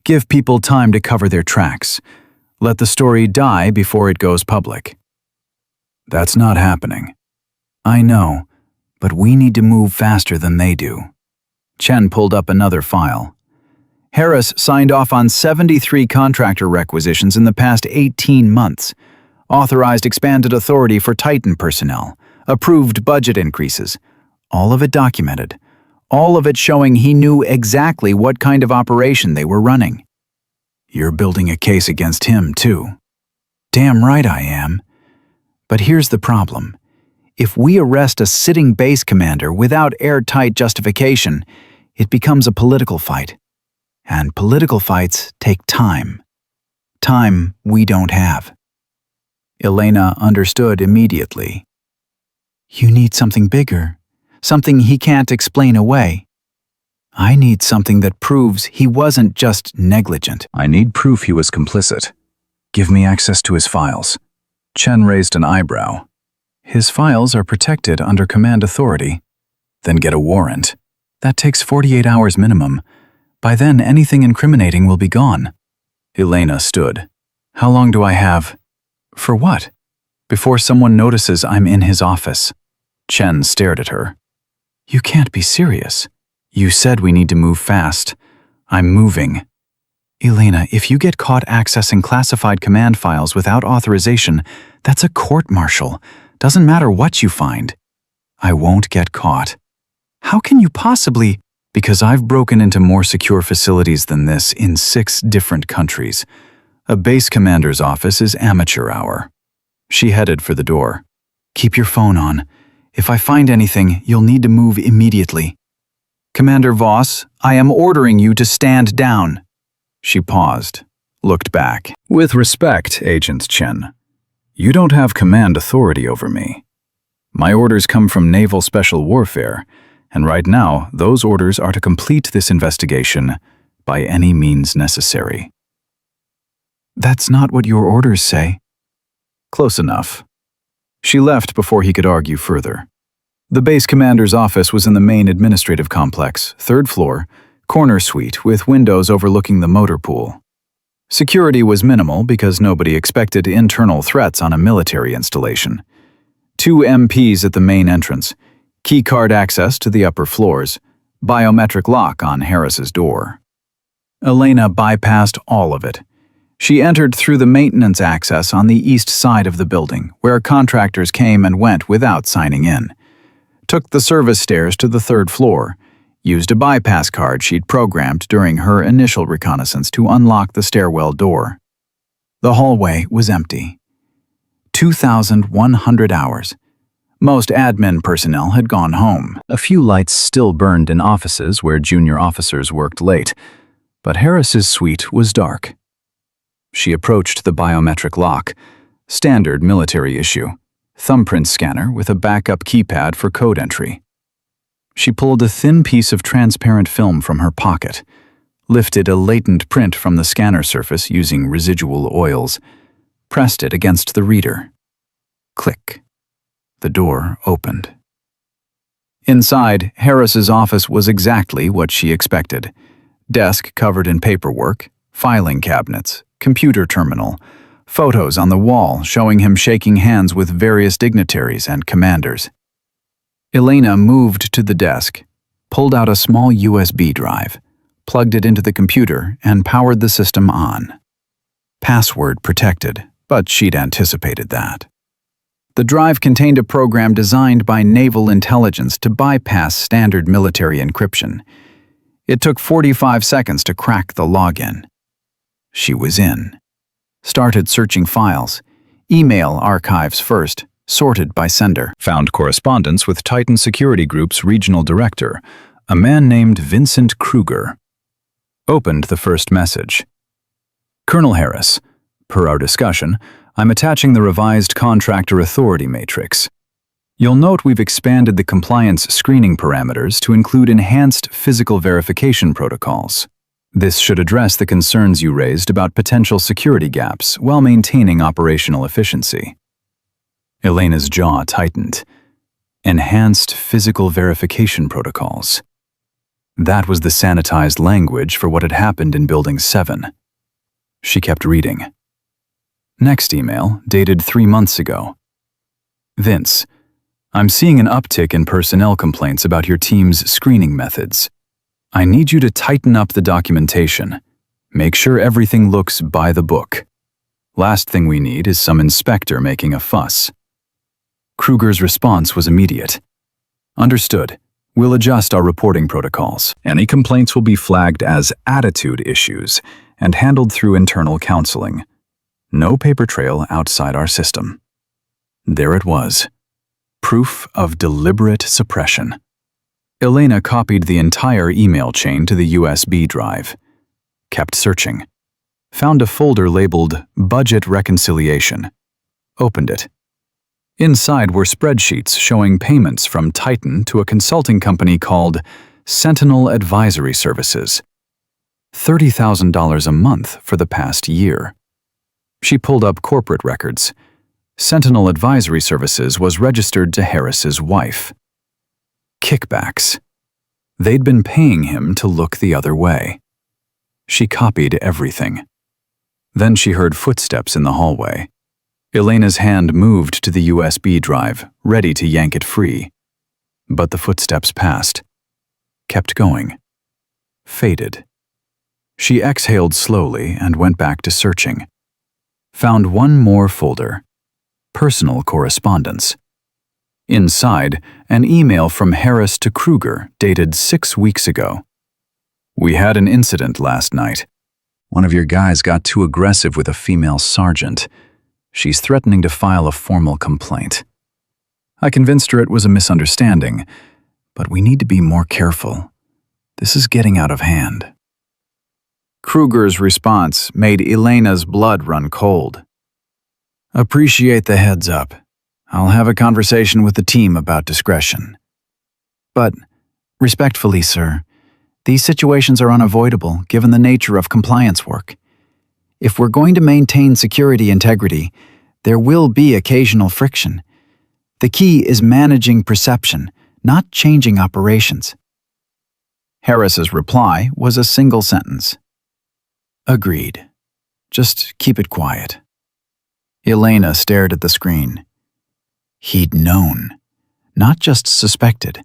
Give people time to cover their tracks. Let the story die before it goes public. That's not happening. I know, but we need to move faster than they do. Chen pulled up another file. Harris signed off on 73 contractor requisitions in the past 18 months, authorized expanded authority for Titan personnel, approved budget increases, all of it documented, all of it showing he knew exactly what kind of operation they were running. You're building a case against him, too. Damn right I am. But here's the problem. If we arrest a sitting base commander without airtight justification, it becomes a political fight. And political fights take time. Time we don't have. Elena understood immediately. You need something bigger, something he can't explain away. I need something that proves he wasn't just negligent. I need proof he was complicit. Give me access to his files. Chen raised an eyebrow. His files are protected under command authority. Then get a warrant. That takes 48 hours minimum. By then, anything incriminating will be gone. Elena stood. How long do I have? For what? Before someone notices I'm in his office. Chen stared at her. You can't be serious. You said we need to move fast. I'm moving. Elena, if you get caught accessing classified command files without authorization, that's a court-martial. Doesn't matter what you find. I won't get caught. How can you possibly? Because I've broken into more secure facilities than this in 6 different countries. A base commander's office is amateur hour. She headed for the door. Keep your phone on. If I find anything, you'll need to move immediately. Commander Voss, I am ordering you to stand down. She paused, looked back. With respect, Agent Chen, you don't have command authority over me. My orders come from Naval Special Warfare, and right now, those orders are to complete this investigation by any means necessary. That's not what your orders say. Close enough. She left before he could argue further. The base commander's office was in the main administrative complex, 3rd floor, corner suite with windows overlooking the motor pool. Security was minimal because nobody expected internal threats on a military installation. 2 MPs at the main entrance, keycard access to the upper floors, biometric lock on Harris's door. Elena bypassed all of it. She entered through the maintenance access on the east side of the building, where contractors came and went without signing in. Took the service stairs to the 3rd floor, used a bypass card she'd programmed during her initial reconnaissance to unlock the stairwell door. The hallway was empty. 2,100 hours. Most admin personnel had gone home. A few lights still burned in offices where junior officers worked late, but Harris's suite was dark. She approached the biometric lock, standard military issue, thumbprint scanner with a backup keypad for code entry. She pulled a thin piece of transparent film from her pocket, lifted a latent print from the scanner surface using residual oils, pressed it against the reader. Click. The door opened. Inside, Harris's office was exactly what she expected. Desk covered in paperwork, filing cabinets, computer terminal, photos on the wall showing him shaking hands with various dignitaries and commanders. Elena moved to the desk, pulled out a small USB drive, plugged it into the computer, and powered the system on. Password protected, but she'd anticipated that. The drive contained a program designed by naval intelligence to bypass standard military encryption. It took 45 seconds to crack the login. She was in. Started searching files. Email archives first, sorted by sender. Found correspondence with Titan Security Group's regional director, a man named Vincent Kruger. Opened the first message. Colonel Harris, Per our discussion, I'm attaching the revised contractor authority matrix. You'll note we've expanded the compliance screening parameters to include enhanced physical verification protocols. This should address the concerns you raised about potential security gaps while maintaining operational efficiency. Elena's jaw tightened. Enhanced physical verification protocols. That was the sanitized language for what had happened in Building 7. She kept reading. Next email, dated 3 months ago. Vince, I'm seeing an uptick in personnel complaints about your team's screening methods. I need you to tighten up the documentation. Make sure everything looks by the book. Last thing we need is some inspector making a fuss. Kruger's response was immediate. Understood. We'll adjust our reporting protocols. Any complaints will be flagged as attitude issues and handled through internal counseling. No paper trail outside our system. There it was. Proof of deliberate suppression. Elena copied the entire email chain to the USB drive. Kept searching. Found a folder labeled Budget Reconciliation. Opened it. Inside were spreadsheets showing payments from Titan to a consulting company called Sentinel Advisory Services. $30,000 a month for the past year. She pulled up corporate records. Sentinel Advisory Services was registered to Harris's wife. Kickbacks. They'd been paying him to look the other way. She copied everything. Then she heard footsteps in the hallway. Elena's hand moved to the USB drive, ready to yank it free. But the footsteps passed. Kept going. Faded. She exhaled slowly and went back to searching. Found one more folder. Personal correspondence. Inside, an email from Harris to Kruger dated 6 weeks ago. We had an incident last night. One of your guys got too aggressive with a female sergeant. She's threatening to file a formal complaint. I convinced her it was a misunderstanding, but we need to be more careful. This is getting out of hand. Kruger's response made Elena's blood run cold. Appreciate the heads up. I'll have a conversation with the team about discretion. But, respectfully, sir, these situations are unavoidable given the nature of compliance work. If we're going to maintain security integrity, there will be occasional friction. The key is managing perception, not changing operations. Harris's reply was a single sentence. Agreed. Just keep it quiet. Elena stared at the screen. He'd known. Not just suspected.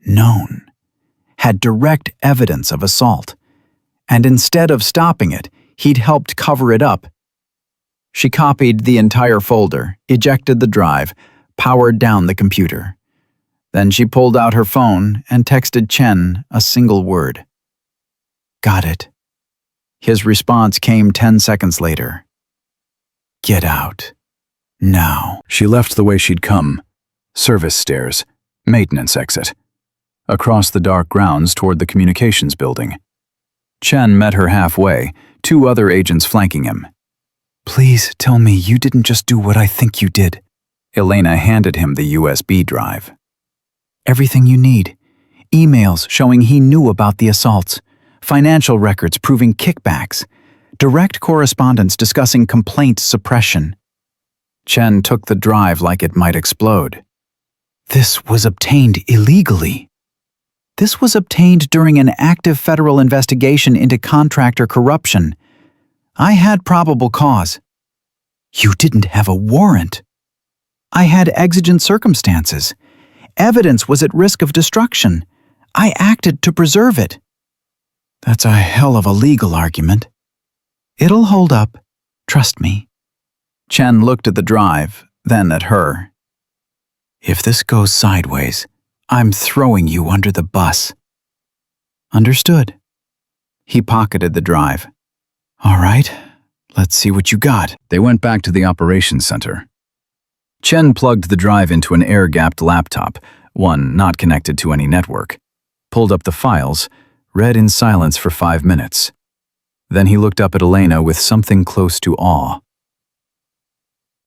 Known. Had direct evidence of assault. And instead of stopping it, he'd helped cover it up. She copied the entire folder, ejected the drive, powered down the computer. Then she pulled out her phone and texted Chen a single word. Got it. His response came 10 seconds later. Get out. Now. She left the way she'd come. Service stairs. Maintenance exit. Across the dark grounds toward the communications building. Chen met her halfway, 2 other agents flanking him. Please tell me you didn't just do what I think you did. Elena handed him the USB drive. Everything you need. Emails showing he knew about the assaults. Financial records proving kickbacks. Direct correspondence discussing complaint suppression. Chen took the drive like it might explode. This was obtained illegally. This was obtained during an active federal investigation into contractor corruption. I had probable cause. You didn't have a warrant. I had exigent circumstances. Evidence was at risk of destruction. I acted to preserve it. That's a hell of a legal argument. It'll hold up. Trust me. Chen looked at the drive, then at her. If this goes sideways, I'm throwing you under the bus. Understood. He pocketed the drive. All right, let's see what you got. They went back to the operations center. Chen plugged the drive into an air-gapped laptop, one not connected to any network, pulled up the files, read in silence for 5 minutes. Then he looked up at Elena with something close to awe.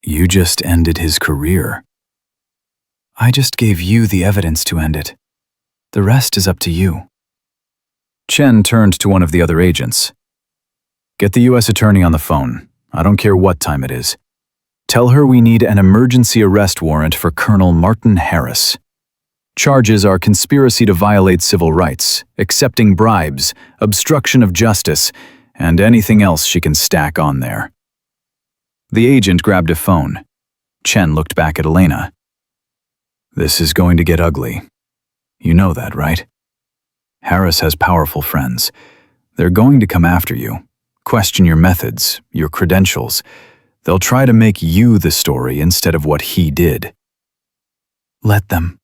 You just ended his career. I just gave you the evidence to end it. The rest is up to you. Chen turned to one of the other agents. Get the U.S. attorney on the phone. I don't care what time it is. Tell her we need an emergency arrest warrant for Colonel Martin Harris. Charges are conspiracy to violate civil rights, accepting bribes, obstruction of justice, and anything else she can stack on there. The agent grabbed a phone. Chen looked back at Elena. This is going to get ugly. You know that, right? Harris has powerful friends. They're going to come after you, question your methods, your credentials. They'll try to make you the story instead of what he did. Let them.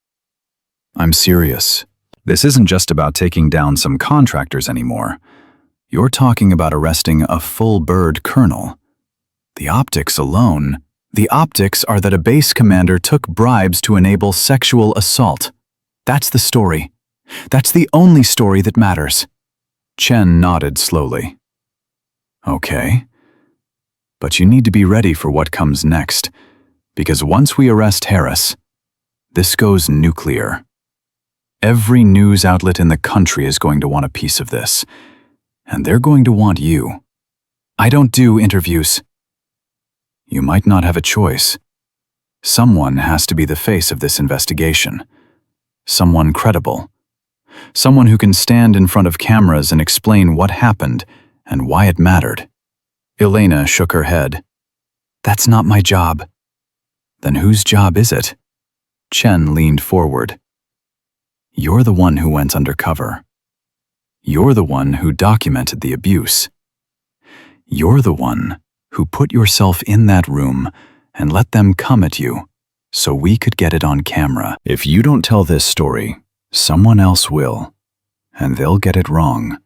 I'm serious. This isn't just about taking down some contractors anymore. You're talking about arresting a full-bird colonel. The optics alone. The optics are that a base commander took bribes to enable sexual assault. That's the story. That's the only story that matters. Chen nodded slowly. Okay. But you need to be ready for what comes next, because once we arrest Harris, this goes nuclear. Every news outlet in the country is going to want a piece of this, and they're going to want you. I don't do interviews. You might not have a choice. Someone has to be the face of this investigation. Someone credible. Someone who can stand in front of cameras and explain what happened and why it mattered. Elena shook her head. That's not my job. Then whose job is it? Chen leaned forward. You're the one who went undercover. You're the one who documented the abuse. You're the one who put yourself in that room and let them come at you so we could get it on camera. If you don't tell this story, someone else will, and they'll get it wrong.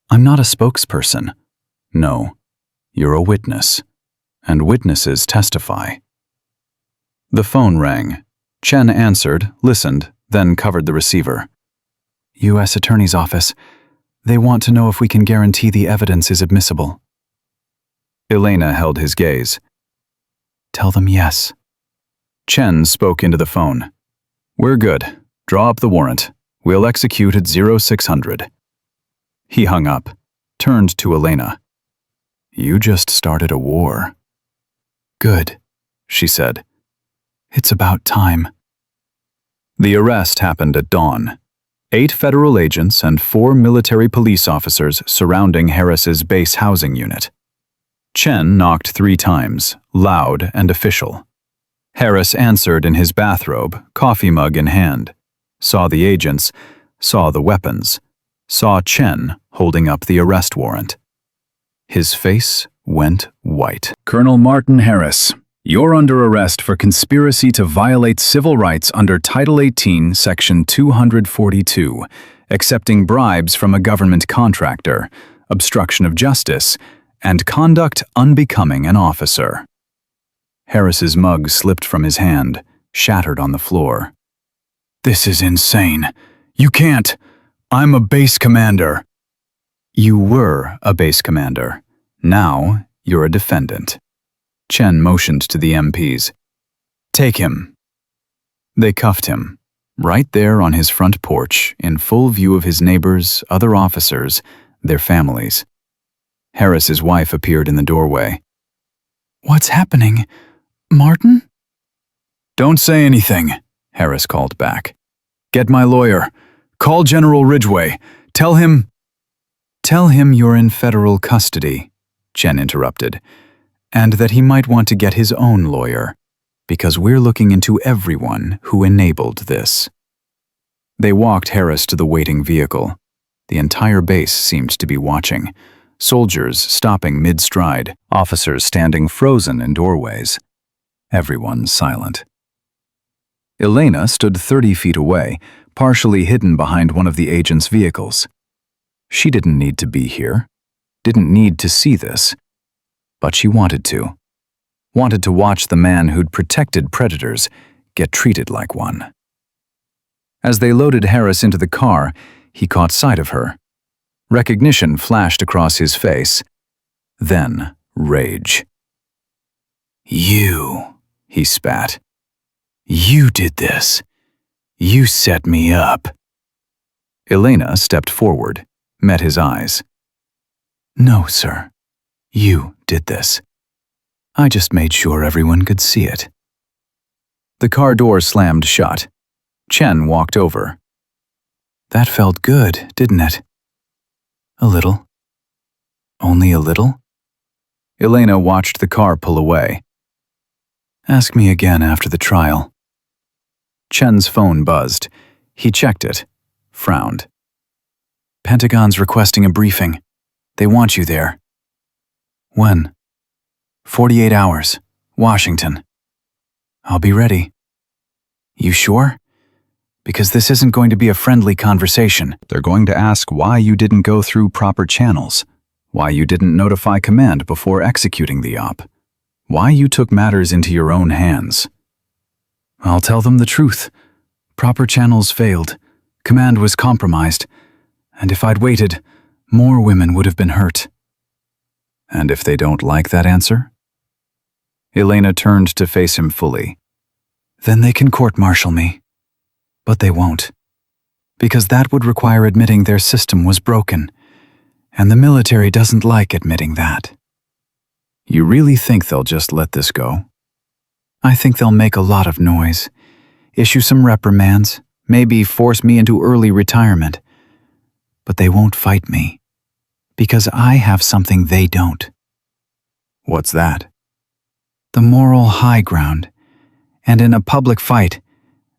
I'm not a spokesperson. No, you're a witness, and witnesses testify. The phone rang. Chen answered, listened, then covered the receiver. U.S. Attorney's Office. They want to know if we can guarantee the evidence is admissible. Elena held his gaze. Tell them yes. Chen spoke into the phone. We're good. Draw up the warrant. We'll execute at 0600. He hung up, turned to Elena. You just started a war. Good, she said. It's about time. The arrest happened at dawn. 8 federal agents and 4 military police officers surrounding Harris's base housing unit. Chen knocked 3 times, loud and official. Harris answered in his bathrobe, coffee mug in hand. Saw the agents, saw the weapons, saw Chen holding up the arrest warrant. His face went white. Colonel Martin Harris, you're under arrest for conspiracy to violate civil rights under Title 18, Section 242, accepting bribes from a government contractor, obstruction of justice, and conduct unbecoming an officer. Harris's mug slipped from his hand, shattered on the floor. This is insane. You can't. I'm a base commander. You were a base commander. Now you're a defendant. Chen motioned to the MPs. Take him. They cuffed him, right there on his front porch, in full view of his neighbors, other officers, their families. Harris's wife appeared in the doorway. What's happening? Martin? Don't say anything, Harris called back. Get my lawyer. Call General Ridgway. Tell him you're in federal custody, Chen interrupted, and that he might want to get his own lawyer, because we're looking into everyone who enabled this. They walked Harris to the waiting vehicle. The entire base seemed to be watching. Soldiers stopping mid-stride, officers standing frozen in doorways. Everyone silent. Elena stood 30 feet away, partially hidden behind one of the agents' vehicles. She didn't need to be here, didn't need to see this, but she wanted to. Wanted to watch the man who'd protected predators get treated like one. As they loaded Harris into the car, he caught sight of her. Recognition flashed across his face, then rage. You, he spat. You did this. You set me up. Elena stepped forward, met his eyes. No, sir. You did this. I just made sure everyone could see it. The car door slammed shut. Chen walked over. That felt good, didn't it? A little. Only a little? Elena watched the car pull away. Ask me again after the trial. Chen's phone buzzed. He checked it, frowned. Pentagon's requesting a briefing. They want you there. When? 48 hours. Washington. I'll be ready. You sure? Because this isn't going to be a friendly conversation. They're going to ask why you didn't go through proper channels, why you didn't notify command before executing the op, why you took matters into your own hands. I'll tell them the truth. Proper channels failed. Command was compromised. And if I'd waited, more women would have been hurt. And if they don't like that answer? Elena turned to face him fully. Then they can court-martial me. But they won't. Because that would require admitting their system was broken. And the military doesn't like admitting that. You really think they'll just let this go? I think they'll make a lot of noise, issue some reprimands, maybe force me into early retirement. But they won't fight me. Because I have something they don't. What's that? The moral high ground. And in a public fight,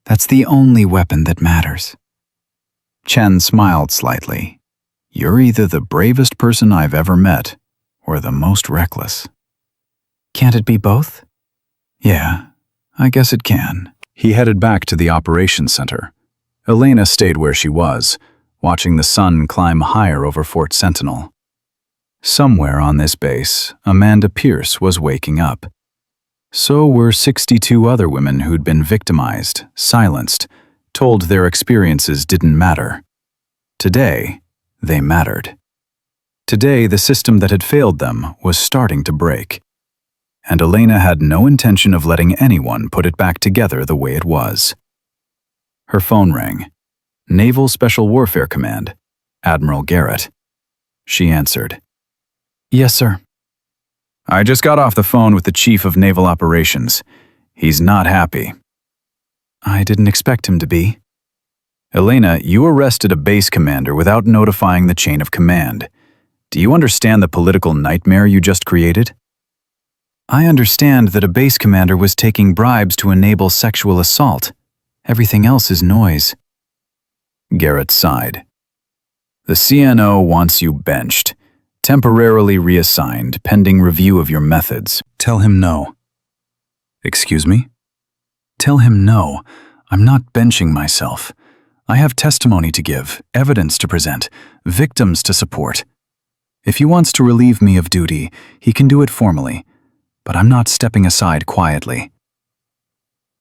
that's the only weapon that matters. Chen smiled slightly. You're either the bravest person I've ever met, or the most reckless. Can't it be both? Yeah, I guess it can. He headed back to the operations center. Elena stayed where she was, watching the sun climb higher over Fort Sentinel. Somewhere on this base, Amanda Pierce was waking up. So were 62 other women who'd been victimized, silenced, told their experiences didn't matter. Today, they mattered. Today, the system that had failed them was starting to break. And Elena had no intention of letting anyone put it back together the way it was. Her phone rang. Naval Special Warfare Command, Admiral Garrett. She answered. Yes, sir. I just got off the phone with the Chief of Naval Operations. He's not happy. I didn't expect him to be. Elena, you arrested a base commander without notifying the chain of command. Do you understand the political nightmare you just created? I understand that a base commander was taking bribes to enable sexual assault. Everything else is noise. Garrett sighed. The CNO wants you benched. Temporarily reassigned, pending review of your methods. Tell him no. Excuse me? Tell him no. I'm not benching myself. I have testimony to give, evidence to present, victims to support. If he wants to relieve me of duty, he can do it formally, but I'm not stepping aside quietly.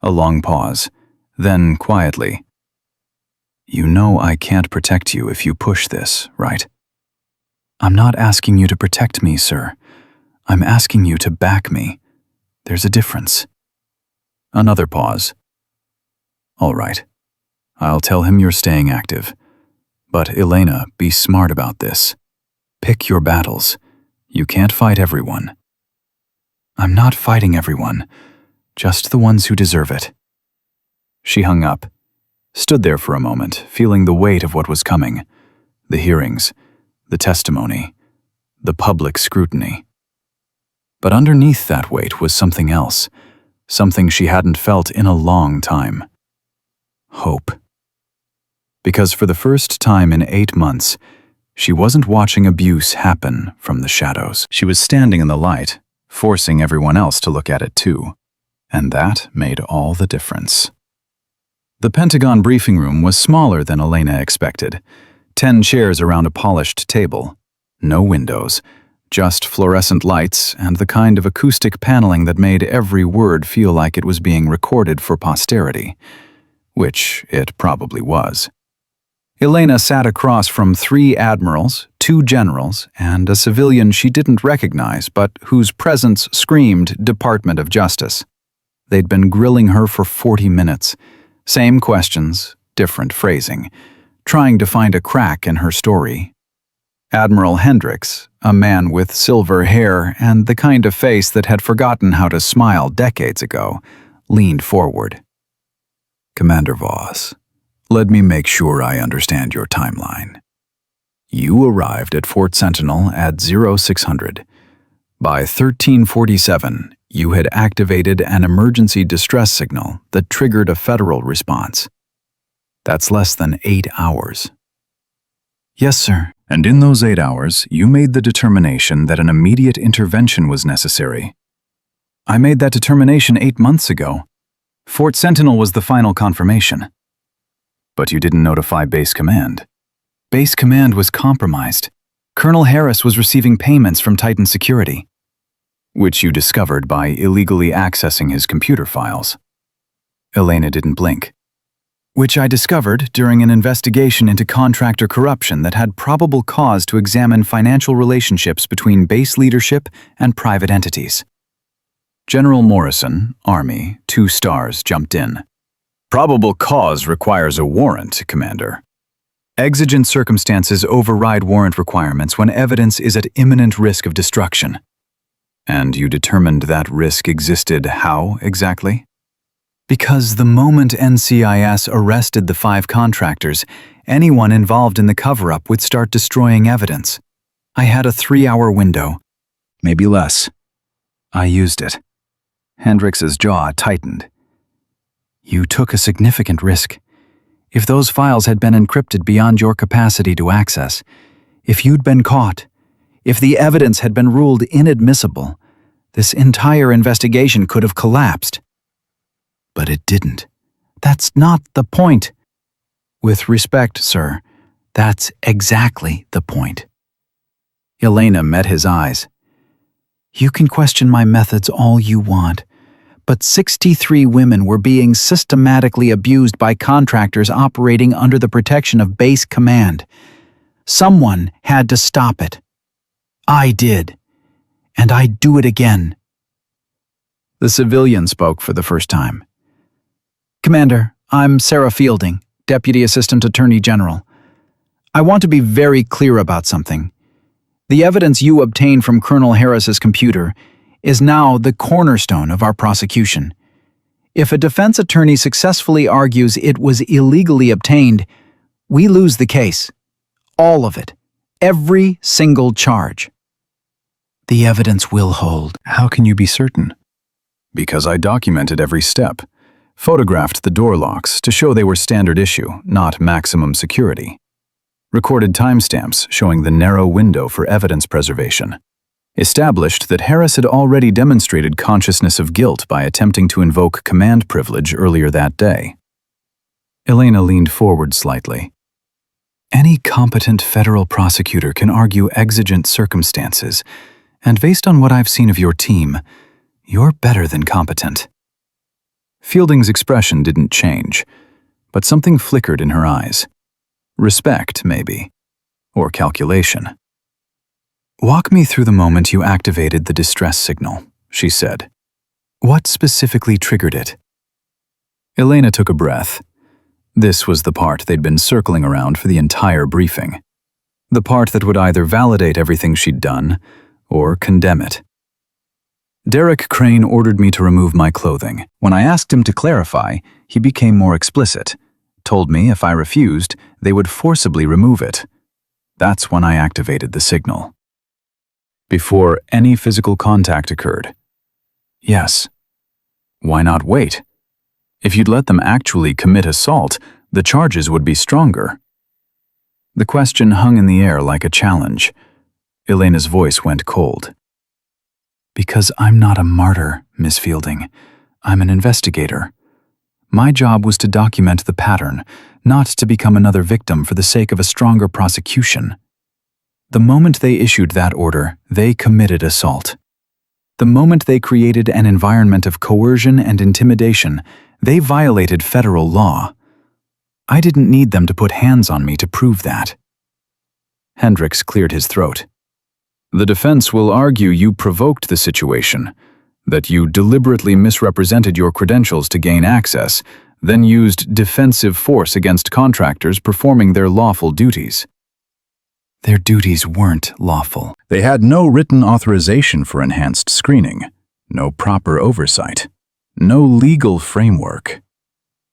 A long pause, then quietly. You know I can't protect you if you push this, right? I'm not asking you to protect me, sir. I'm asking you to back me. There's a difference. Another pause. All right. I'll tell him you're staying active. But Elena, be smart about this. Pick your battles. You can't fight everyone. I'm not fighting everyone, just the ones who deserve it. She hung up, stood there for a moment, feeling the weight of what was coming. The hearings, the testimony, the public scrutiny. But underneath that weight was something else, something she hadn't felt in a long time. Hope. Because for the first time in 8 months, she wasn't watching abuse happen from the shadows. She was standing in the light, forcing everyone else to look at it too. And that made all the difference. The Pentagon briefing room was smaller than Elena expected. 10 chairs around a polished table. No windows, just fluorescent lights and the kind of acoustic paneling that made every word feel like it was being recorded for posterity. Which it probably was. Elena sat across from 3 admirals, 2 generals, and a civilian she didn't recognize but whose presence screamed Department of Justice. They'd been grilling her for 40 minutes. Same questions, different phrasing, trying to find a crack in her story. Admiral Hendricks, a man with silver hair and the kind of face that had forgotten how to smile decades ago, leaned forward. Commander Voss, let me make sure I understand your timeline. You arrived at Fort Sentinel at 0600. By 1347, you had activated an emergency distress signal that triggered a federal response. That's less than 8 hours. Yes, sir. And in those 8 hours, you made the determination that an immediate intervention was necessary. I made that determination 8 months ago. Fort Sentinel was the final confirmation. But you didn't notify Base Command. Base Command was compromised. Colonel Harris was receiving payments from Titan Security, which you discovered by illegally accessing his computer files. Elena didn't blink. Which I discovered during an investigation into contractor corruption that had probable cause to examine financial relationships between base leadership and private entities. General Morrison, Army, 2 stars, jumped in. Probable cause requires a warrant, Commander. Exigent circumstances override warrant requirements when evidence is at imminent risk of destruction. And you determined that risk existed how exactly? Because the moment NCIS arrested the 5 contractors, anyone involved in the cover-up would start destroying evidence. I had a 3-hour window. Maybe less. I used it. Hendricks's jaw tightened. You took a significant risk. If those files had been encrypted beyond your capacity to access, if you'd been caught, if the evidence had been ruled inadmissible, this entire investigation could have collapsed. But it didn't. That's not the point. With respect, sir, that's exactly the point. Elena met his eyes. You can question my methods all you want, but 63 women were being systematically abused by contractors operating under the protection of Base Command. Someone had to stop it. I did, and I'd do it again. The civilian spoke for the first time. Commander, I'm Sarah Fielding, Deputy Assistant Attorney General. I want to be very clear about something. The evidence you obtained from Colonel Harris's computer is now the cornerstone of our prosecution. If a defense attorney successfully argues it was illegally obtained, we lose the case. All of it. Every single charge. The evidence will hold. How can you be certain? Because I documented every step. Photographed the door locks to show they were standard issue, not maximum security. Recorded timestamps showing the narrow window for evidence preservation. Established that Harris had already demonstrated consciousness of guilt by attempting to invoke command privilege earlier that day. Elena leaned forward slightly. Any competent federal prosecutor can argue exigent circumstances, and based on what I've seen of your team, you're better than competent. Fielding's expression didn't change, but something flickered in her eyes. Respect, maybe, or calculation. Walk me through the moment you activated the distress signal, she said. What specifically triggered it? Elena took a breath. This was the part they'd been circling around for the entire briefing. The part that would either validate everything she'd done or condemn it. Derek Crane ordered me to remove my clothing. When I asked him to clarify, he became more explicit. Told me if I refused, they would forcibly remove it. That's when I activated the signal. Before any physical contact occurred. Yes. Why not wait? If you'd let them actually commit assault, the charges would be stronger. The question hung in the air like a challenge. Elena's voice went cold. Because I'm not a martyr, Miss Fielding. I'm an investigator. My job was to document the pattern, not to become another victim for the sake of a stronger prosecution. The moment they issued that order, they committed assault. The moment they created an environment of coercion and intimidation, they violated federal law. I didn't need them to put hands on me to prove that. Hendricks cleared his throat. The defense will argue you provoked the situation, that you deliberately misrepresented your credentials to gain access, then used defensive force against contractors performing their lawful duties. Their duties weren't lawful. They had no written authorization for enhanced screening, no proper oversight, no legal framework.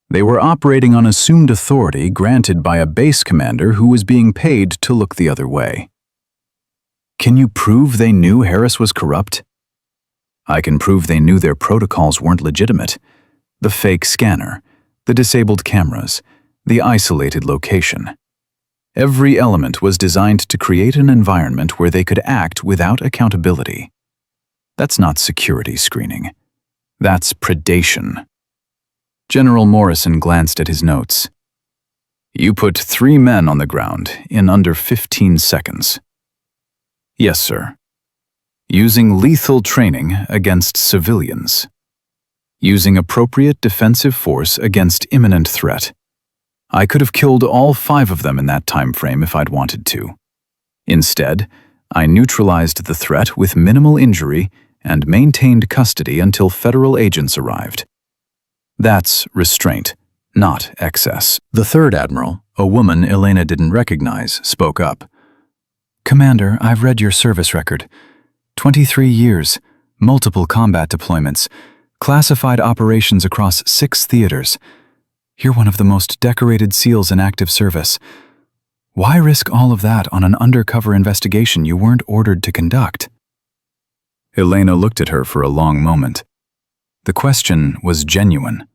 They were operating on assumed authority granted by a base commander who was being paid to look the other way. Can you prove they knew Harris was corrupt? I can prove they knew their protocols weren't legitimate. The fake scanner, the disabled cameras, the isolated location. Every element was designed to create an environment where they could act without accountability. That's not security screening. That's predation. General Morrison glanced at his notes. You put 3 men on the ground in under 15 seconds. Yes, sir. Using lethal training against civilians. Using appropriate defensive force against imminent threat. I could have killed all 5 of them in that time frame if I'd wanted to. Instead, I neutralized the threat with minimal injury and maintained custody until federal agents arrived. That's restraint, not excess. The third admiral, a woman Elena didn't recognize, spoke up. Commander, I've read your service record. 23 years, multiple combat deployments, classified operations across 6 theaters. You're one of the most decorated SEALs in active service. Why risk all of that on an undercover investigation you weren't ordered to conduct? Elena looked at her for a long moment. The question was genuine,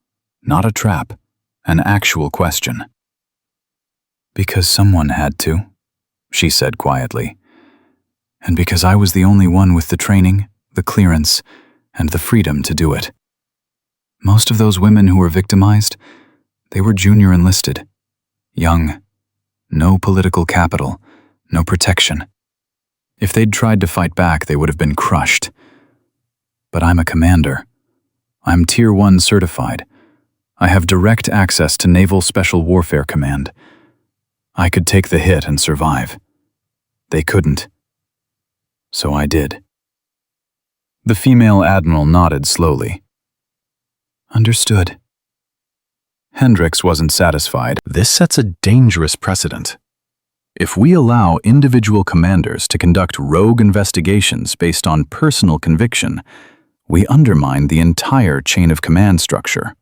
not a trap, an actual question. Because someone had to, she said quietly. And because I was the only one with the training, the clearance, and the freedom to do it. Most of those women who were victimized, they were junior enlisted, young, no political capital, no protection. If they'd tried to fight back, they would have been crushed. But I'm a commander. I'm Tier 1 certified. I have direct access to Naval Special Warfare Command. I could take the hit and survive. They couldn't. So I did. The female admiral nodded slowly. Understood. Hendricks wasn't satisfied. This sets a dangerous precedent. If we allow individual commanders to conduct rogue investigations based on personal conviction, we undermine the entire chain of command structure.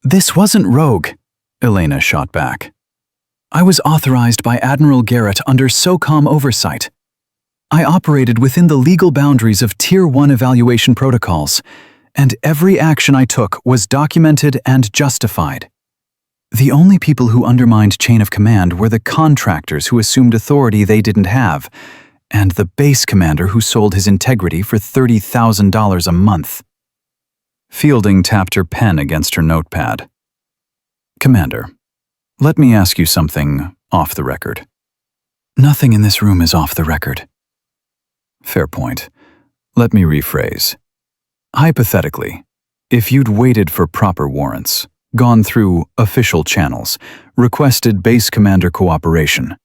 This wasn't rogue, Elena shot back. I was authorized by Admiral Garrett under SOCOM oversight. I operated within the legal boundaries of Tier 1 evaluation protocols, and every action I took was documented and justified. The only people who undermined chain of command were the contractors who assumed authority they didn't have, and the base commander who sold his integrity for $30,000 a month. Fielding tapped her pen against her notepad. Commander, let me ask you something off the record. Nothing in this room is off the record. Fair point. Let me rephrase. Hypothetically, if you'd waited for proper warrants, gone through official channels, requested base commander cooperation,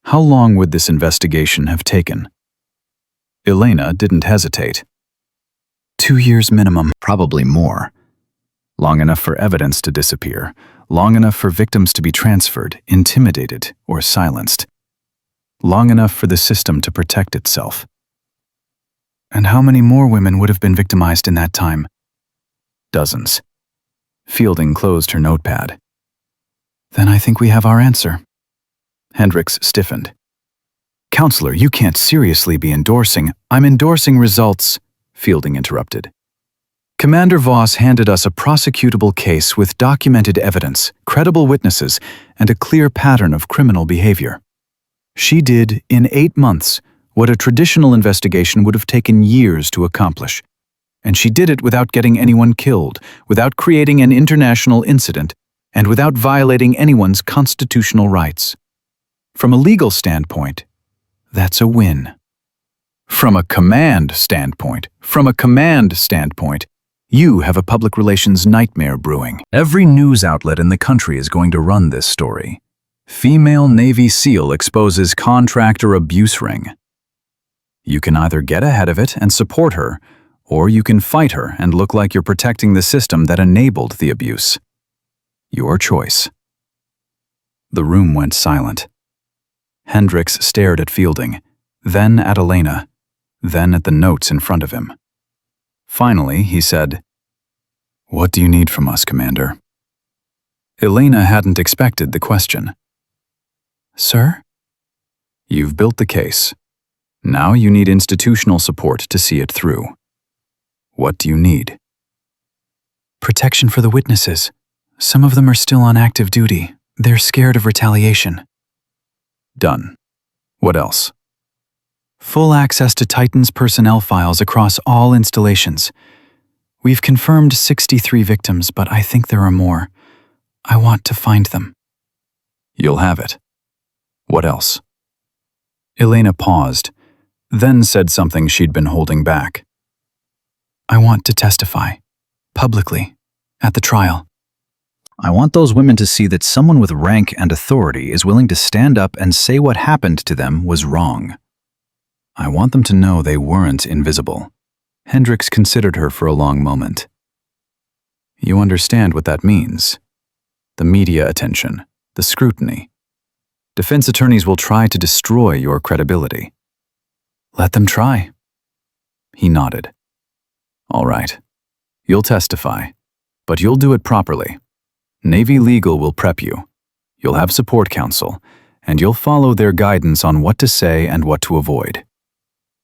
how long would this investigation have taken? Elena didn't hesitate. 2 years minimum, probably more. Long enough for evidence to disappear, long enough for victims to be transferred, intimidated, or silenced. Long enough for the system to protect itself. And how many more women would have been victimized in that time? Dozens. Fielding closed her notepad. Then I think we have our answer. Hendricks stiffened. Counselor, you can't seriously be endorsing. I'm endorsing results, Fielding interrupted. Commander Voss handed us a prosecutable case with documented evidence, credible witnesses, and a clear pattern of criminal behavior. She did, in 8 months, what a traditional investigation would have taken years to accomplish. And she did it without getting anyone killed, without creating an international incident, and without violating anyone's constitutional rights. From a legal standpoint, that's a win. From a command standpoint, You have a public relations nightmare brewing. Every news outlet in the country is going to run this story. Female Navy SEAL exposes contractor abuse ring. You can either get ahead of it and support her, or you can fight her and look like you're protecting the system that enabled the abuse. Your choice. The room went silent. Hendricks stared at Fielding, then at Elena, then at the notes in front of him. Finally, he said, "What do you need from us, Commander?" Elena hadn't expected the question. "Sir?" "You've built the case. Now you need institutional support to see it through. What do you need?" "Protection for the witnesses. Some of them are still on active duty. They're scared of retaliation." "Done. What else?" "Full access to Titan's personnel files across all installations. We've confirmed 63 victims, but I think there are more. I want to find them." "You'll have it. What else?" Elena paused, then said something she'd been holding back. "I want to testify, publicly, at the trial." I want those women to see that someone with rank and authority is willing to stand up and say what happened to them was wrong. I want them to know they weren't invisible. Hendricks considered her for a long moment. "You understand what that means? The media attention, the scrutiny. Defense attorneys will try to destroy your credibility." "Let them try." He nodded. "All right. You'll testify, but you'll do it properly. Navy Legal will prep you. You'll have support counsel, and you'll follow their guidance on what to say and what to avoid.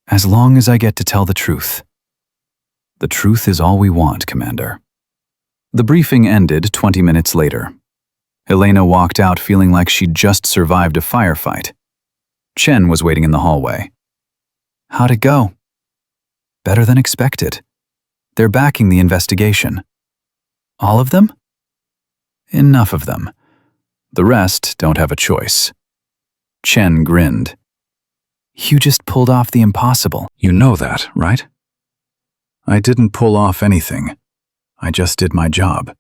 As long as I get to tell the truth." "The truth is all we want, Commander." The briefing ended 20 minutes later. Elena walked out feeling like she'd just survived a firefight. Chen was waiting in the hallway. "How'd it go?" "Better than expected. They're backing the investigation." "All of them?" "Enough of them. The rest don't have a choice." Chen grinned. "You just pulled off the impossible." "You know that, right?" "I didn't pull off anything. I just did my job.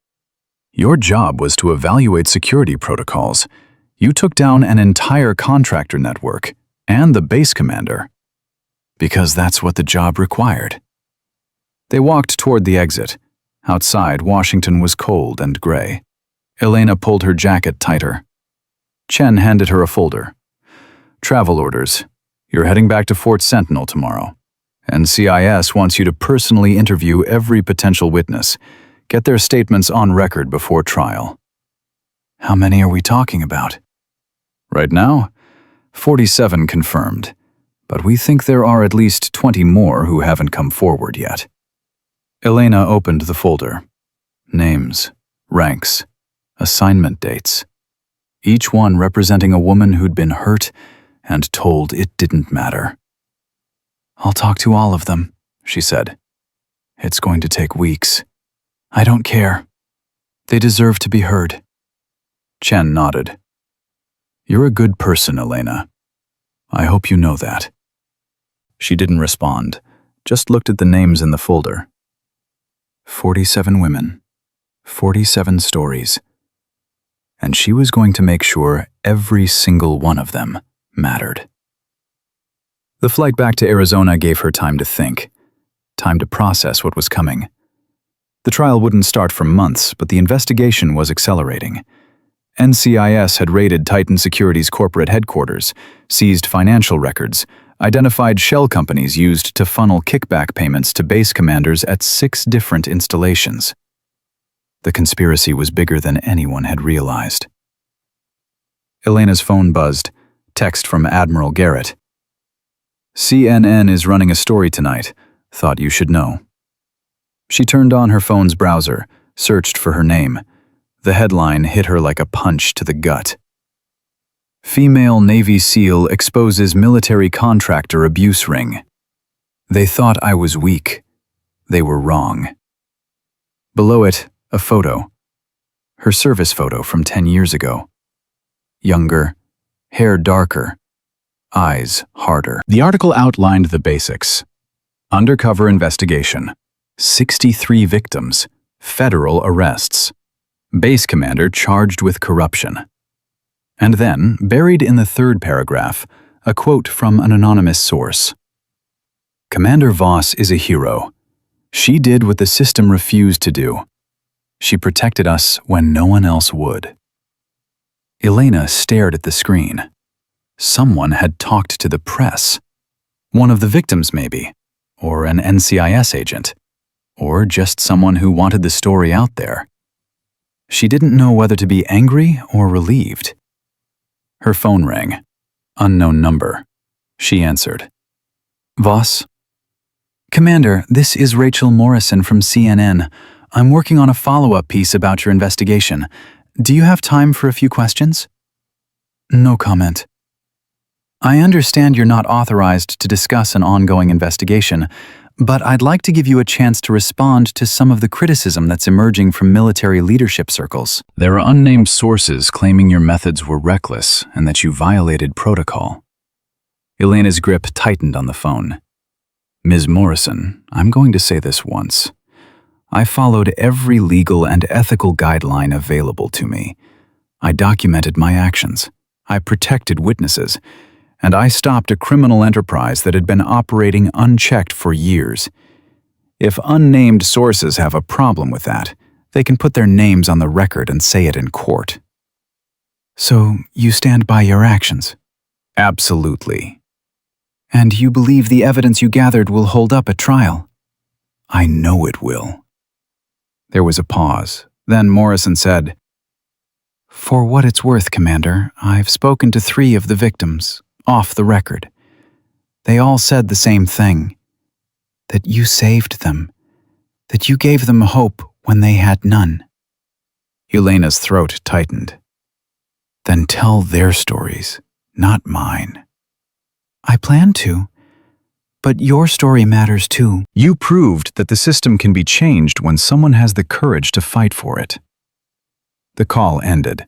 Your job was to evaluate security protocols. You took down an entire contractor network and the base commander. Because that's what the job required." They walked toward the exit. Outside, Washington was cold and gray. Elena pulled her jacket tighter. Chen handed her a folder. "Travel orders. You're heading back to Fort Sentinel tomorrow. NCIS wants you to personally interview every potential witness. Get their statements on record before trial." "How many are we talking about?" "Right now, 47 confirmed, but we think there are at least 20 more who haven't come forward yet." Elena opened the folder. Names, ranks, assignment dates. Each one representing a woman who'd been hurt and told it didn't matter. "I'll talk to all of them," she said. "It's going to take weeks. I don't care. They deserve to be heard." Chen nodded. "You're a good person, Elena. I hope you know that." She didn't respond, just looked at the names in the folder. 47 women, 47 stories. And she was going to make sure every single one of them mattered. The flight back to Arizona gave her time to think, time to process what was coming. The trial wouldn't start for months, but the investigation was accelerating. NCIS had raided Titan Security's corporate headquarters, seized financial records, identified shell companies used to funnel kickback payments to base commanders at 6 different installations. The conspiracy was bigger than anyone had realized. Elena's phone buzzed, text from Admiral Garrett. "CNN is running a story tonight. Thought you should know." She turned on her phone's browser, searched for her name. The headline hit her like a punch to the gut. "Female Navy SEAL exposes military contractor abuse ring. They thought I was weak. They were wrong." Below it, a photo. Her service photo from 10 years ago. Younger, hair darker, eyes harder. The article outlined the basics. Undercover investigation. 63 victims, federal arrests, base commander charged with corruption. And then, buried in the third paragraph, a quote from an anonymous source. Commander Voss is a hero. She did what the system refused to do. She protected us when no one else would. Elena stared at the screen. Someone had talked to the press. One of the victims, maybe, or an NCIS agent, or just someone who wanted the story out there. She didn't know whether to be angry or relieved. Her phone rang. Unknown number. She answered. Voss? Commander, this is Rachel Morrison from CNN. I'm working on a follow-up piece about your investigation. Do you have time for a few questions? No comment. I understand you're not authorized to discuss an ongoing investigation, but I'd like to give you a chance to respond to some of the criticism that's emerging from military leadership circles. There are unnamed sources claiming your methods were reckless and that you violated protocol. Elena's grip tightened on the phone. Ms. Morrison, I'm going to say this once. I followed every legal and ethical guideline available to me. I documented my actions. I protected witnesses. And I stopped a criminal enterprise that had been operating unchecked for years. If unnamed sources have a problem with that, they can put their names on the record and say it in court. So you stand by your actions? Absolutely. And you believe the evidence you gathered will hold up at trial? I know it will. There was a pause. Then Morrison said, For what it's worth, Commander, I've spoken to 3 of the victims, off the record. They all said the same thing. That you saved them. That you gave them hope when they had none. Elena's throat tightened. Then tell their stories, not mine. I plan to. But your story matters too. You proved that the system can be changed when someone has the courage to fight for it. The call ended.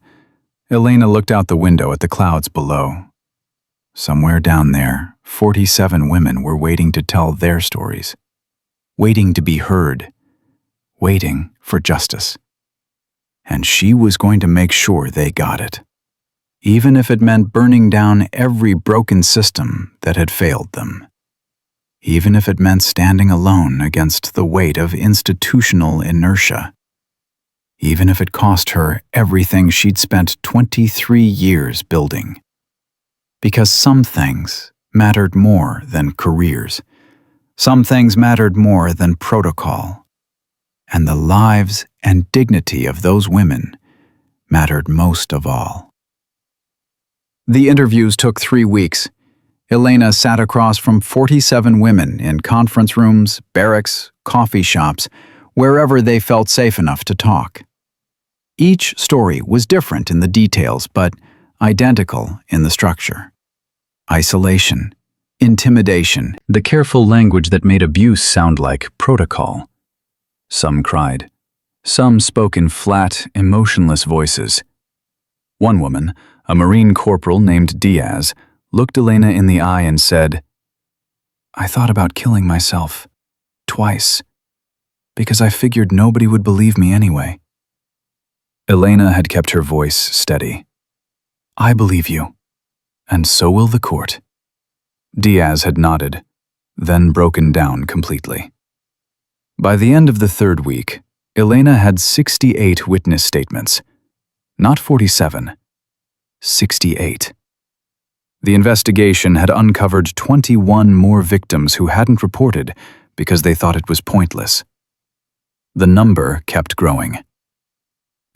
Elena looked out the window at the clouds below. Somewhere down there, 47 women were waiting to tell their stories. Waiting to be heard. Waiting for justice. And she was going to make sure they got it. Even if it meant burning down every broken system that had failed them. Even if it meant standing alone against the weight of institutional inertia. Even if it cost her everything she'd spent 23 years building. Because some things mattered more than careers. Some things mattered more than protocol. And the lives and dignity of those women mattered most of all. The interviews took 3 weeks. Elena sat across from 47 women in conference rooms, barracks, coffee shops, wherever they felt safe enough to talk. Each story was different in the details, but identical in the structure. Isolation, intimidation, the careful language that made abuse sound like protocol. Some cried. Some spoke in flat, emotionless voices. One woman, a Marine corporal named Diaz, looked Elena in the eye and said, I thought about killing myself. Twice. Because I figured nobody would believe me anyway. Elena had kept her voice steady. I believe you. And so will the court. Diaz had nodded, then broken down completely. By the end of the 3rd week, Elena had 68 witness statements. Not 47. 68. The investigation had uncovered 21 more victims who hadn't reported because they thought it was pointless. The number kept growing.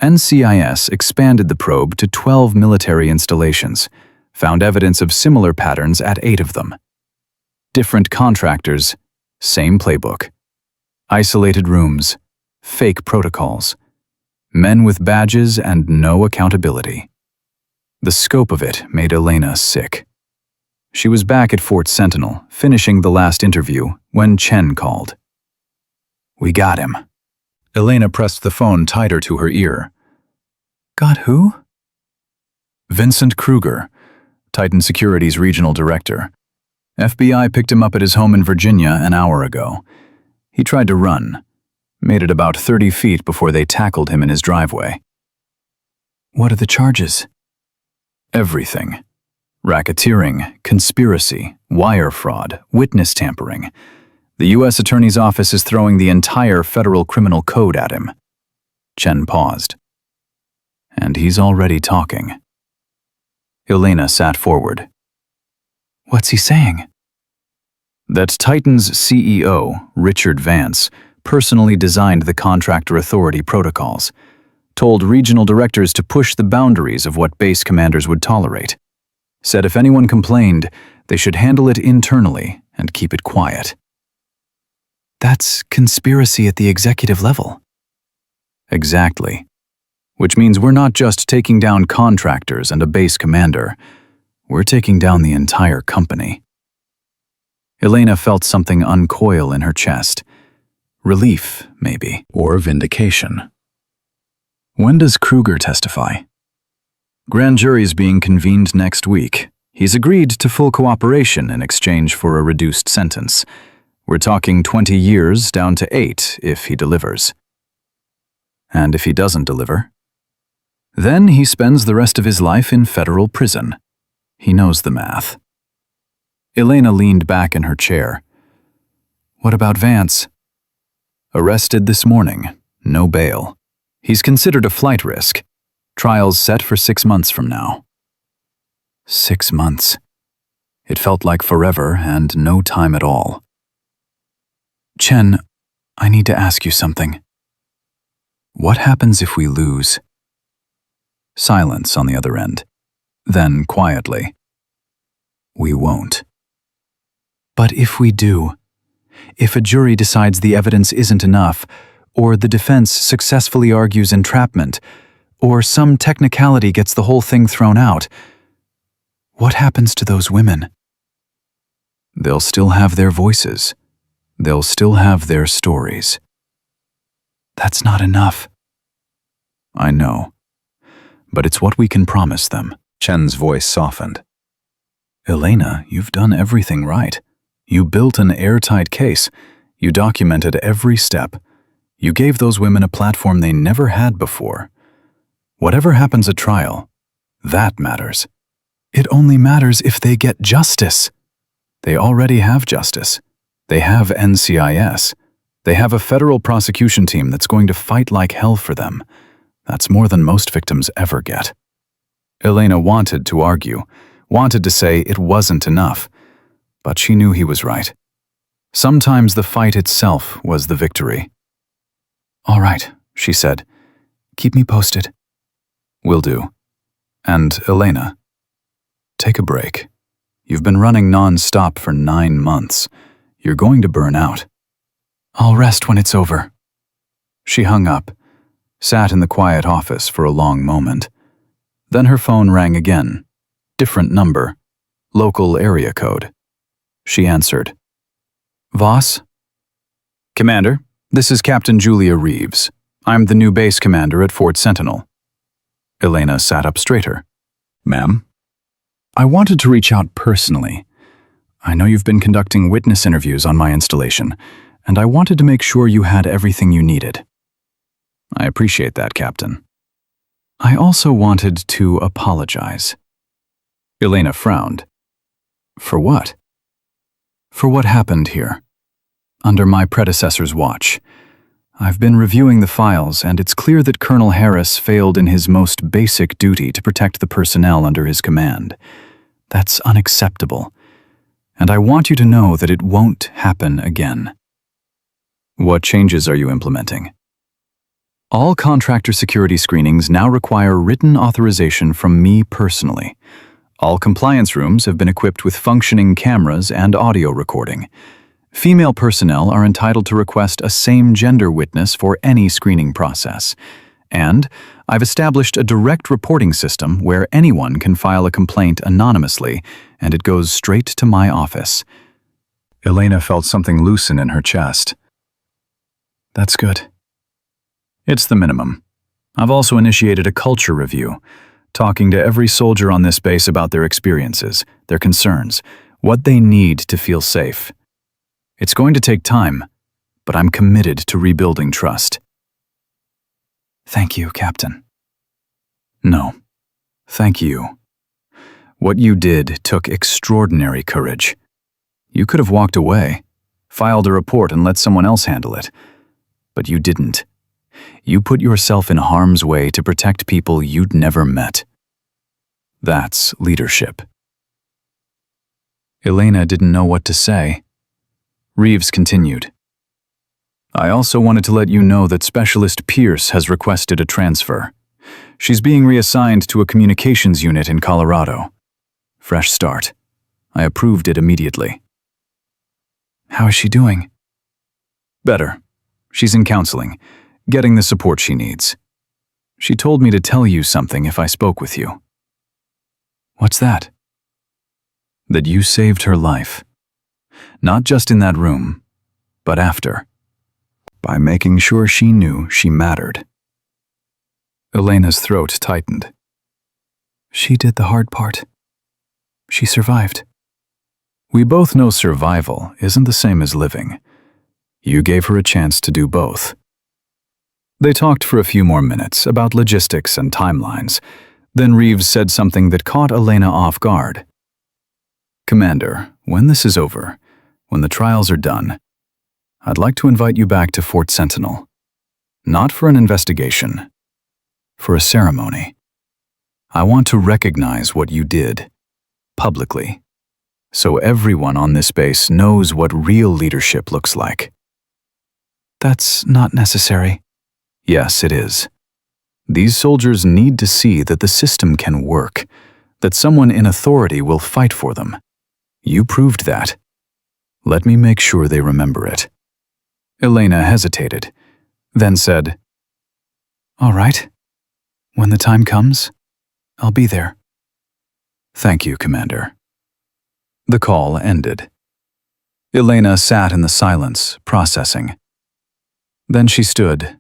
NCIS expanded the probe to 12 military installations, found evidence of similar patterns at 8 of them. Different contractors, same playbook. Isolated rooms, fake protocols. Men with badges and no accountability. The scope of it made Elena sick. She was back at Fort Sentinel, finishing the last interview, when Chen called. We got him. Elena pressed the phone tighter to her ear. Got who? Vincent Kruger, Titan Security's regional director. FBI picked him up at his home in Virginia an hour ago. He tried to run, Made it about 30 feet before they tackled him in his driveway. What are the charges? Everything. Racketeering, conspiracy, wire fraud, witness tampering. The U.S. Attorney's Office is throwing the entire federal criminal code at him. Chen paused. And he's already talking. Elena sat forward. What's he saying? That Titan's CEO, Richard Vance, personally designed the contractor authority protocols, told regional directors to push the boundaries of what base commanders would tolerate, said if anyone complained, they should handle it internally and keep it quiet. That's conspiracy at the executive level. Exactly. Which means we're not just taking down contractors and a base commander, we're taking down the entire company. Elena felt something uncoil in her chest. Relief, maybe. Or vindication. When does Kruger testify? Grand jury's being convened next week. He's agreed to full cooperation in exchange for a reduced sentence. We're talking 20 years down to 8 if he delivers. And if he doesn't deliver? Then he spends the rest of his life in federal prison. He knows the math. Elena leaned back in her chair. What about Vance? Arrested this morning. No bail. He's considered a flight risk. Trial's set for 6 months from now. 6 months. It felt like forever and no time at all. Chen, I need to ask you something. What happens if we lose? Silence on the other end. Then, quietly, we won't. But if we do, if a jury decides the evidence isn't enough, or the defense successfully argues entrapment, or some technicality gets the whole thing thrown out, what happens to those women? They'll still have their voices. They'll still have their stories. That's not enough. I know. But it's what we can promise them. Chen's voice softened. Elena, you've done everything right. You built an airtight case. You documented every step. You gave those women a platform they never had before. Whatever happens at trial, that matters. It only matters if they get justice. They already have justice. They have NCIS. They have a federal prosecution team that's going to fight like hell for them. That's more than most victims ever get. Elena wanted to argue, wanted to say it wasn't enough, but she knew he was right. Sometimes the fight itself was the victory. All right, she said. Keep me posted. Will do. And Elena, take a break. You've been running non-stop for 9 months. You're going to burn out. I'll rest when it's over. She hung up, sat in the quiet office for a long moment. Then her phone rang again. Different number. Local area code. She answered. Voss? Commander, this is Captain Julia Reeves. I'm the new base commander at Fort Sentinel. Elena sat up straighter. Ma'am? I wanted to reach out personally. I know you've been conducting witness interviews on my installation, and I wanted to make sure you had everything you needed. I appreciate that, Captain. I also wanted to apologize. Elena frowned. For what? For what happened here. Under my predecessor's watch. I've been reviewing the files, and it's clear that Colonel Harris failed in his most basic duty to protect the personnel under his command. That's unacceptable. And I want you to know that it won't happen again. What changes are you implementing? All contractor security screenings now require written authorization from me personally. All compliance rooms have been equipped with functioning cameras and audio recording. Female personnel are entitled to request a same-gender witness for any screening process. And I've established a direct reporting system where anyone can file a complaint anonymously, and it goes straight to my office. Elena felt something loosen in her chest. That's good. It's the minimum. I've also initiated a culture review, talking to every soldier on this base about their experiences, their concerns, what they need to feel safe. It's going to take time, but I'm committed to rebuilding trust. Thank you, Captain. No, thank you. What you did took extraordinary courage. You could have walked away, filed a report and let someone else handle it. But you didn't. You put yourself in harm's way to protect people you'd never met. That's leadership. Elena didn't know what to say. Reeves continued. I also wanted to let you know that Specialist Pierce has requested a transfer. She's being reassigned to a communications unit in Colorado. Fresh start. I approved it immediately. How is she doing? Better. She's in counseling, getting the support she needs. She told me to tell you something if I spoke with you. What's that? That you saved her life. Not just in that room, but after. By making sure she knew she mattered. Elena's throat tightened. She did the hard part. She survived. We both know survival isn't the same as living. You gave her a chance to do both. They talked for a few more minutes about logistics and timelines. Then Reeves said something that caught Elena off guard. Commander, when this is over, when the trials are done, I'd like to invite you back to Fort Sentinel. Not for an investigation, for a ceremony. I want to recognize what you did, publicly, so everyone on this base knows what real leadership looks like. That's not necessary. Yes, it is. These soldiers need to see that the system can work, that someone in authority will fight for them. You proved that. Let me make sure they remember it. Elena hesitated, then said, All right. When the time comes, I'll be there. Thank you, Commander. The call ended. Elena sat in the silence, processing. Then she stood,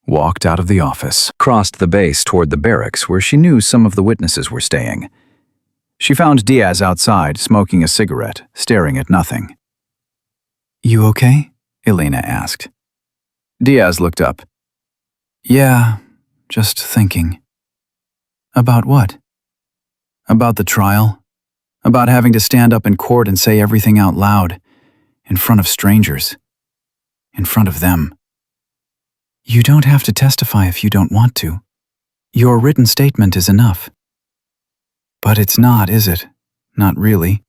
walked out of the office, crossed the base toward the barracks where she knew some of the witnesses were staying. She found Diaz outside, smoking a cigarette, staring at nothing. You okay? Elena asked. Diaz looked up. Yeah, just thinking. About what? About the trial. About having to stand up in court and say everything out loud, in front of strangers, in front of them. You don't have to testify if you don't want to. Your written statement is enough. But it's not, is it? Not really.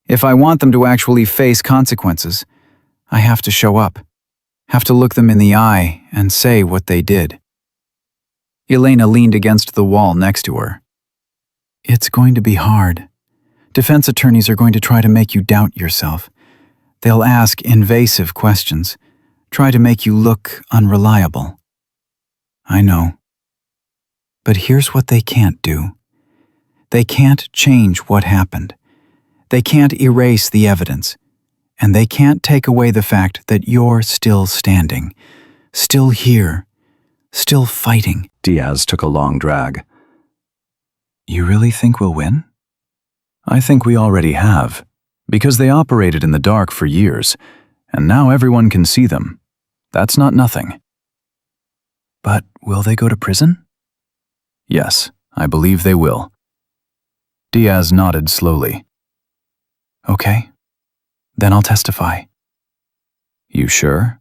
If I want them to actually face consequences, I have to show up, have to look them in the eye and say what they did. Elena leaned against the wall next to her. It's going to be hard. Defense attorneys are going to try to make you doubt yourself. They'll ask invasive questions, try to make you look unreliable. I know. But here's what they can't do. They can't change what happened. They can't erase the evidence. And they can't take away the fact that you're still standing, still here, still fighting. Diaz took a long drag. You really think we'll win? I think we already have, because they operated in the dark for years, and now everyone can see them. That's not nothing. But will they go to prison? Yes, I believe they will. Diaz nodded slowly. Okay. Then I'll testify. You sure?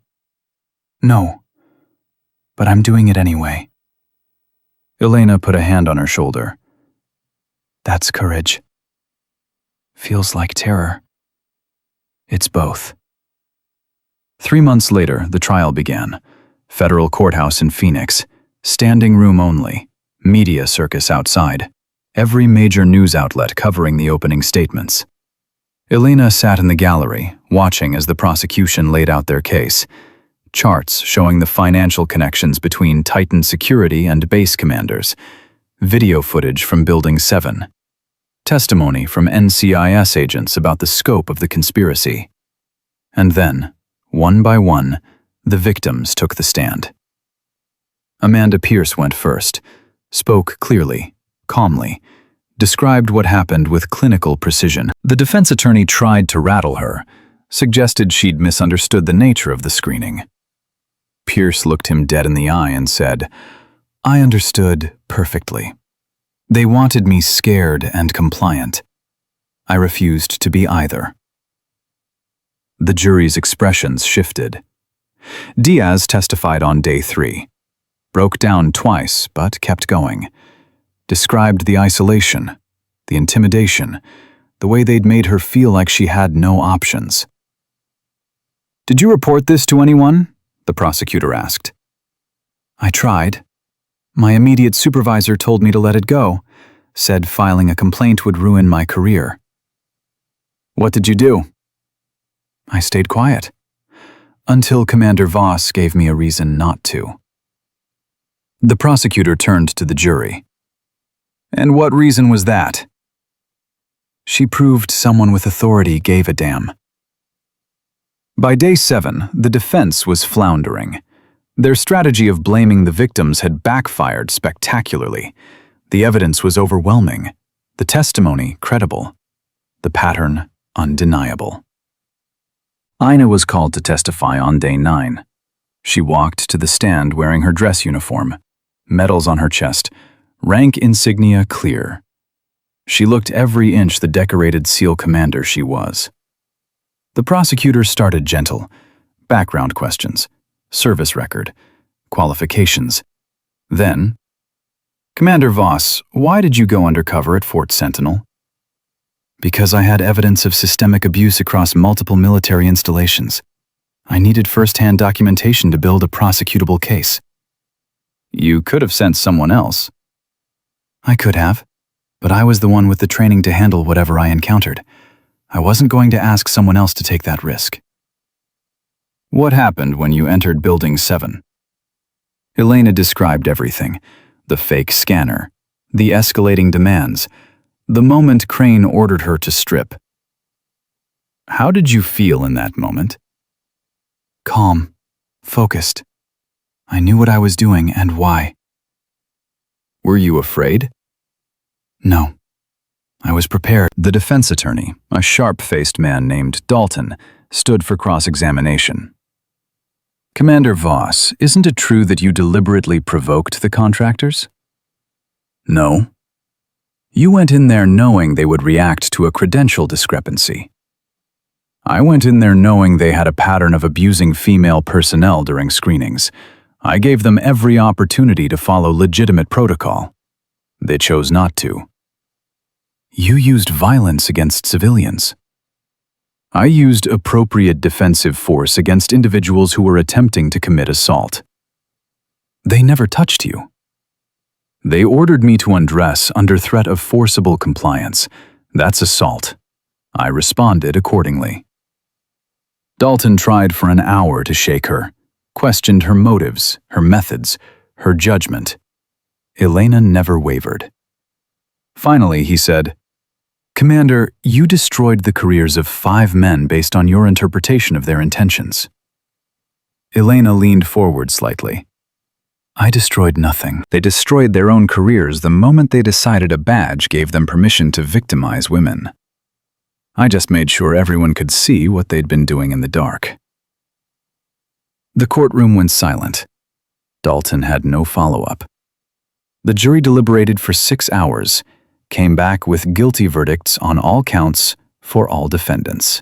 No. But I'm doing it anyway. Elena put a hand on her shoulder. That's courage. Feels like terror. It's both. 3 months later, the trial began. Federal courthouse in Phoenix. Standing room only. Media circus outside. Every major news outlet covering the opening statements. Elena sat in the gallery, watching as the prosecution laid out their case. Charts showing the financial connections between Titan security and base commanders. Video footage from Building 7. Testimony from NCIS agents about the scope of the conspiracy. And then, one by one, the victims took the stand. Amanda Pierce went first, spoke clearly, calmly, described what happened with clinical precision. The defense attorney tried to rattle her, suggested she'd misunderstood the nature of the screening. Pierce looked him dead in the eye and said, "I understood perfectly. They wanted me scared and compliant. I refused to be either." The jury's expressions shifted. Diaz testified on day 3. Broke down twice, but kept going. Described the isolation, the intimidation, the way they'd made her feel like she had no options. "Did you report this to anyone?" the prosecutor asked. "I tried. My immediate supervisor told me to let it go, said filing a complaint would ruin my career." "What did you do?" "I stayed quiet. Until Commander Voss gave me a reason not to." The prosecutor turned to the jury. "And what reason was that?" "She proved someone with authority gave a damn." By day 7, the defense was floundering. Their strategy of blaming the victims had backfired spectacularly. The evidence was overwhelming, the testimony credible, the pattern undeniable. Ina was called to testify on day 9. She walked to the stand wearing her dress uniform, medals on her chest, rank insignia clear. She looked every inch the decorated SEAL commander she was. The prosecutor started gentle. Background questions, service record, qualifications. Then, "Commander Voss, why did you go undercover at Fort Sentinel?" "Because I had evidence of systemic abuse across multiple military installations. I needed first-hand documentation to build a prosecutable case." "You could have sent someone else." "I could have, but I was the one with the training to handle whatever I encountered. I wasn't going to ask someone else to take that risk." "What happened when you entered Building 7? Elena described everything: the fake scanner, the escalating demands, the moment Crane ordered her to strip. How did you feel in that moment? Calm, focused. I knew what I was doing and why. Were you afraid? No. I was prepared. The defense attorney, a sharp-faced man named Dalton, stood for cross-examination. "Commander Voss, isn't it true that you deliberately provoked the contractors?" "No. You went in there knowing they would react to a credential discrepancy." "I went in there knowing they had a pattern of abusing female personnel during screenings. I gave them every opportunity to follow legitimate protocol. They chose not to." "You used violence against civilians." "I used appropriate defensive force against individuals who were attempting to commit assault." "They never touched you." "They ordered me to undress under threat of forcible compliance. That's assault. I responded accordingly." Dalton tried for an hour to shake her, questioned her motives, her methods, her judgment. Elena never wavered. Finally, he said, "Commander, you destroyed the careers of 5 men based on your interpretation of their intentions." Elena leaned forward slightly. "I destroyed nothing. They destroyed their own careers the moment they decided a badge gave them permission to victimize women. I just made sure everyone could see what they'd been doing in the dark." The courtroom went silent. Dalton had no follow-up. The jury deliberated for 6 hours, came back with guilty verdicts on all counts for all defendants.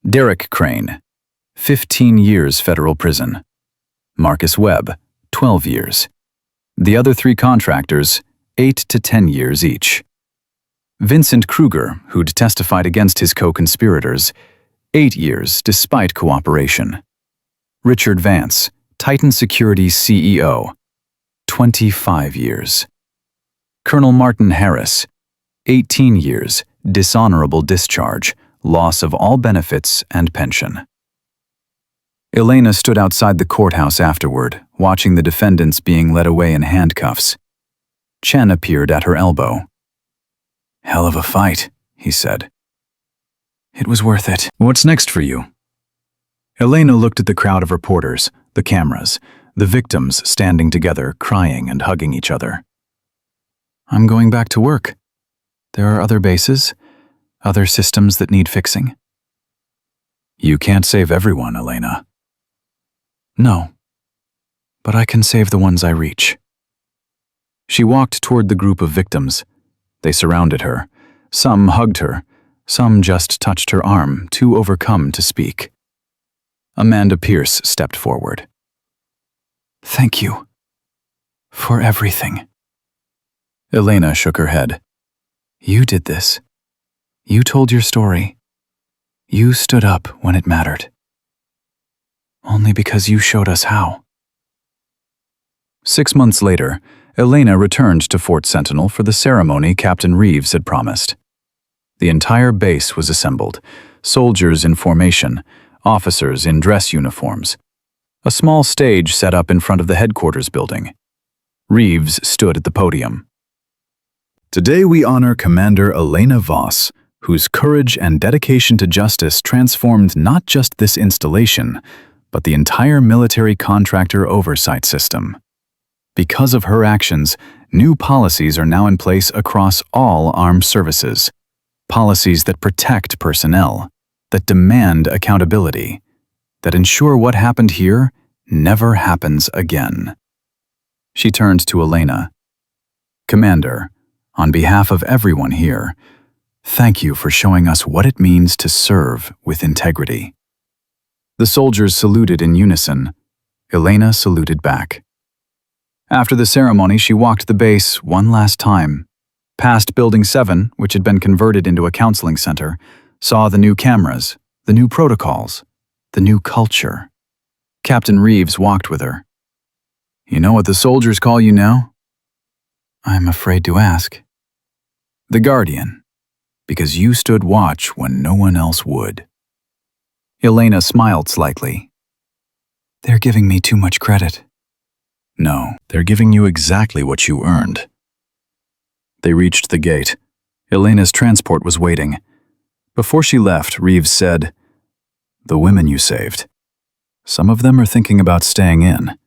Derek Crane, 15 years federal prison. Marcus Webb, 12 years. The other 3 contractors, 8 to 10 years each. Vincent Kruger, who'd testified against his co-conspirators, 8 years despite cooperation. Richard Vance, Titan Security CEO, 25 years. Colonel Martin Harris, 18 years, dishonorable discharge, loss of all benefits and pension. Elena stood outside the courthouse afterward, watching the defendants being led away in handcuffs. Chen appeared at her elbow. "Hell of a fight," he said. "It was worth it. What's next for you?" Elena looked at the crowd of reporters, the cameras, the victims standing together, crying and hugging each other. "I'm going back to work. There are other bases, other systems that need fixing. You can't save everyone, Elena. No, but I can save the ones I reach. She walked toward the group of victims. They surrounded her. Some hugged her. Some just touched her arm, too overcome to speak. Amanda Pierce stepped forward. Thank you. For everything. Elena shook her head. You did this. You told your story. You stood up when it mattered. Only because you showed us how. 6 months later, Elena returned to Fort Sentinel for the ceremony Captain Reeves had promised. The entire base was assembled, soldiers in formation, officers in dress uniforms. A small stage set up in front of the headquarters building. Reeves stood at the podium. Today we honor Commander Elena Voss, whose courage and dedication to justice transformed not just this installation, but the entire military contractor oversight system. Because of her actions, new policies are now in place across all armed services. Policies that protect personnel, that demand accountability, that ensure what happened here never happens again. She turned to Elena. Commander, on behalf of everyone here, thank you for showing us what it means to serve with integrity. The soldiers saluted in unison. Elena saluted back. After the ceremony, she walked the base one last time, past Building 7, which had been converted into a counseling center, saw the new cameras, the new protocols, the new culture. Captain Reeves walked with her. You know what the soldiers call you now? I'm afraid to ask. The Guardian, because you stood watch when no one else would. Elena smiled slightly. They're giving me too much credit. No, they're giving you exactly what you earned. They reached the gate. Elena's transport was waiting. Before she left, Reeves said, The women you saved. Some of them are thinking about staying in,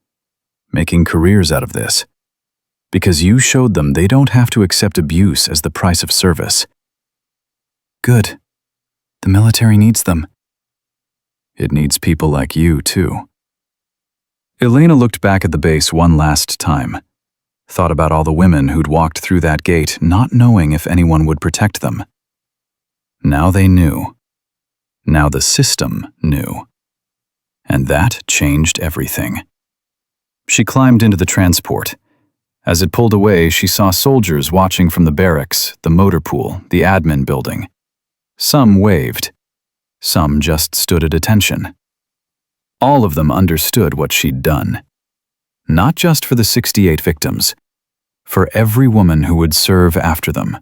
making careers out of this. Because you showed them they don't have to accept abuse as the price of service. Good. The military needs them. It needs people like you, too. Elena looked back at the base one last time, thought about all the women who'd walked through that gate not knowing if anyone would protect them. Now they knew. Now the system knew. And that changed everything. She climbed into the transport. As it pulled away, she saw soldiers watching from the barracks, the motor pool, the admin building. Some waved. Some just stood at attention. All of them understood what she'd done. Not just for the 68 victims, for every woman who would serve after them.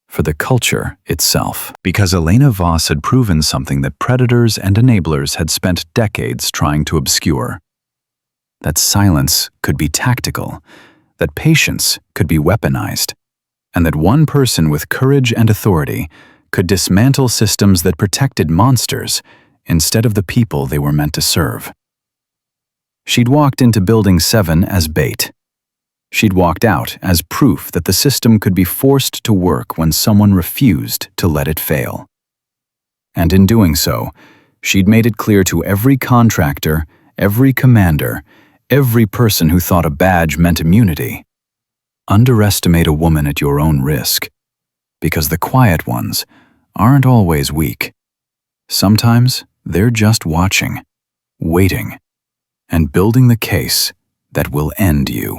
For the culture itself. Because Elena Voss had proven something that predators and enablers had spent decades trying to obscure. That silence could be tactical, that patience could be weaponized, and that one person with courage and authority could dismantle systems that protected monsters instead of the people they were meant to serve. She'd walked into Building 7 as bait. She'd walked out as proof that the system could be forced to work when someone refused to let it fail. And in doing so, she'd made it clear to every contractor, every commander, every person who thought a badge meant immunity. Underestimate a woman at your own risk, because the quiet ones aren't always weak. Sometimes they're just watching, waiting, and building the case that will end you.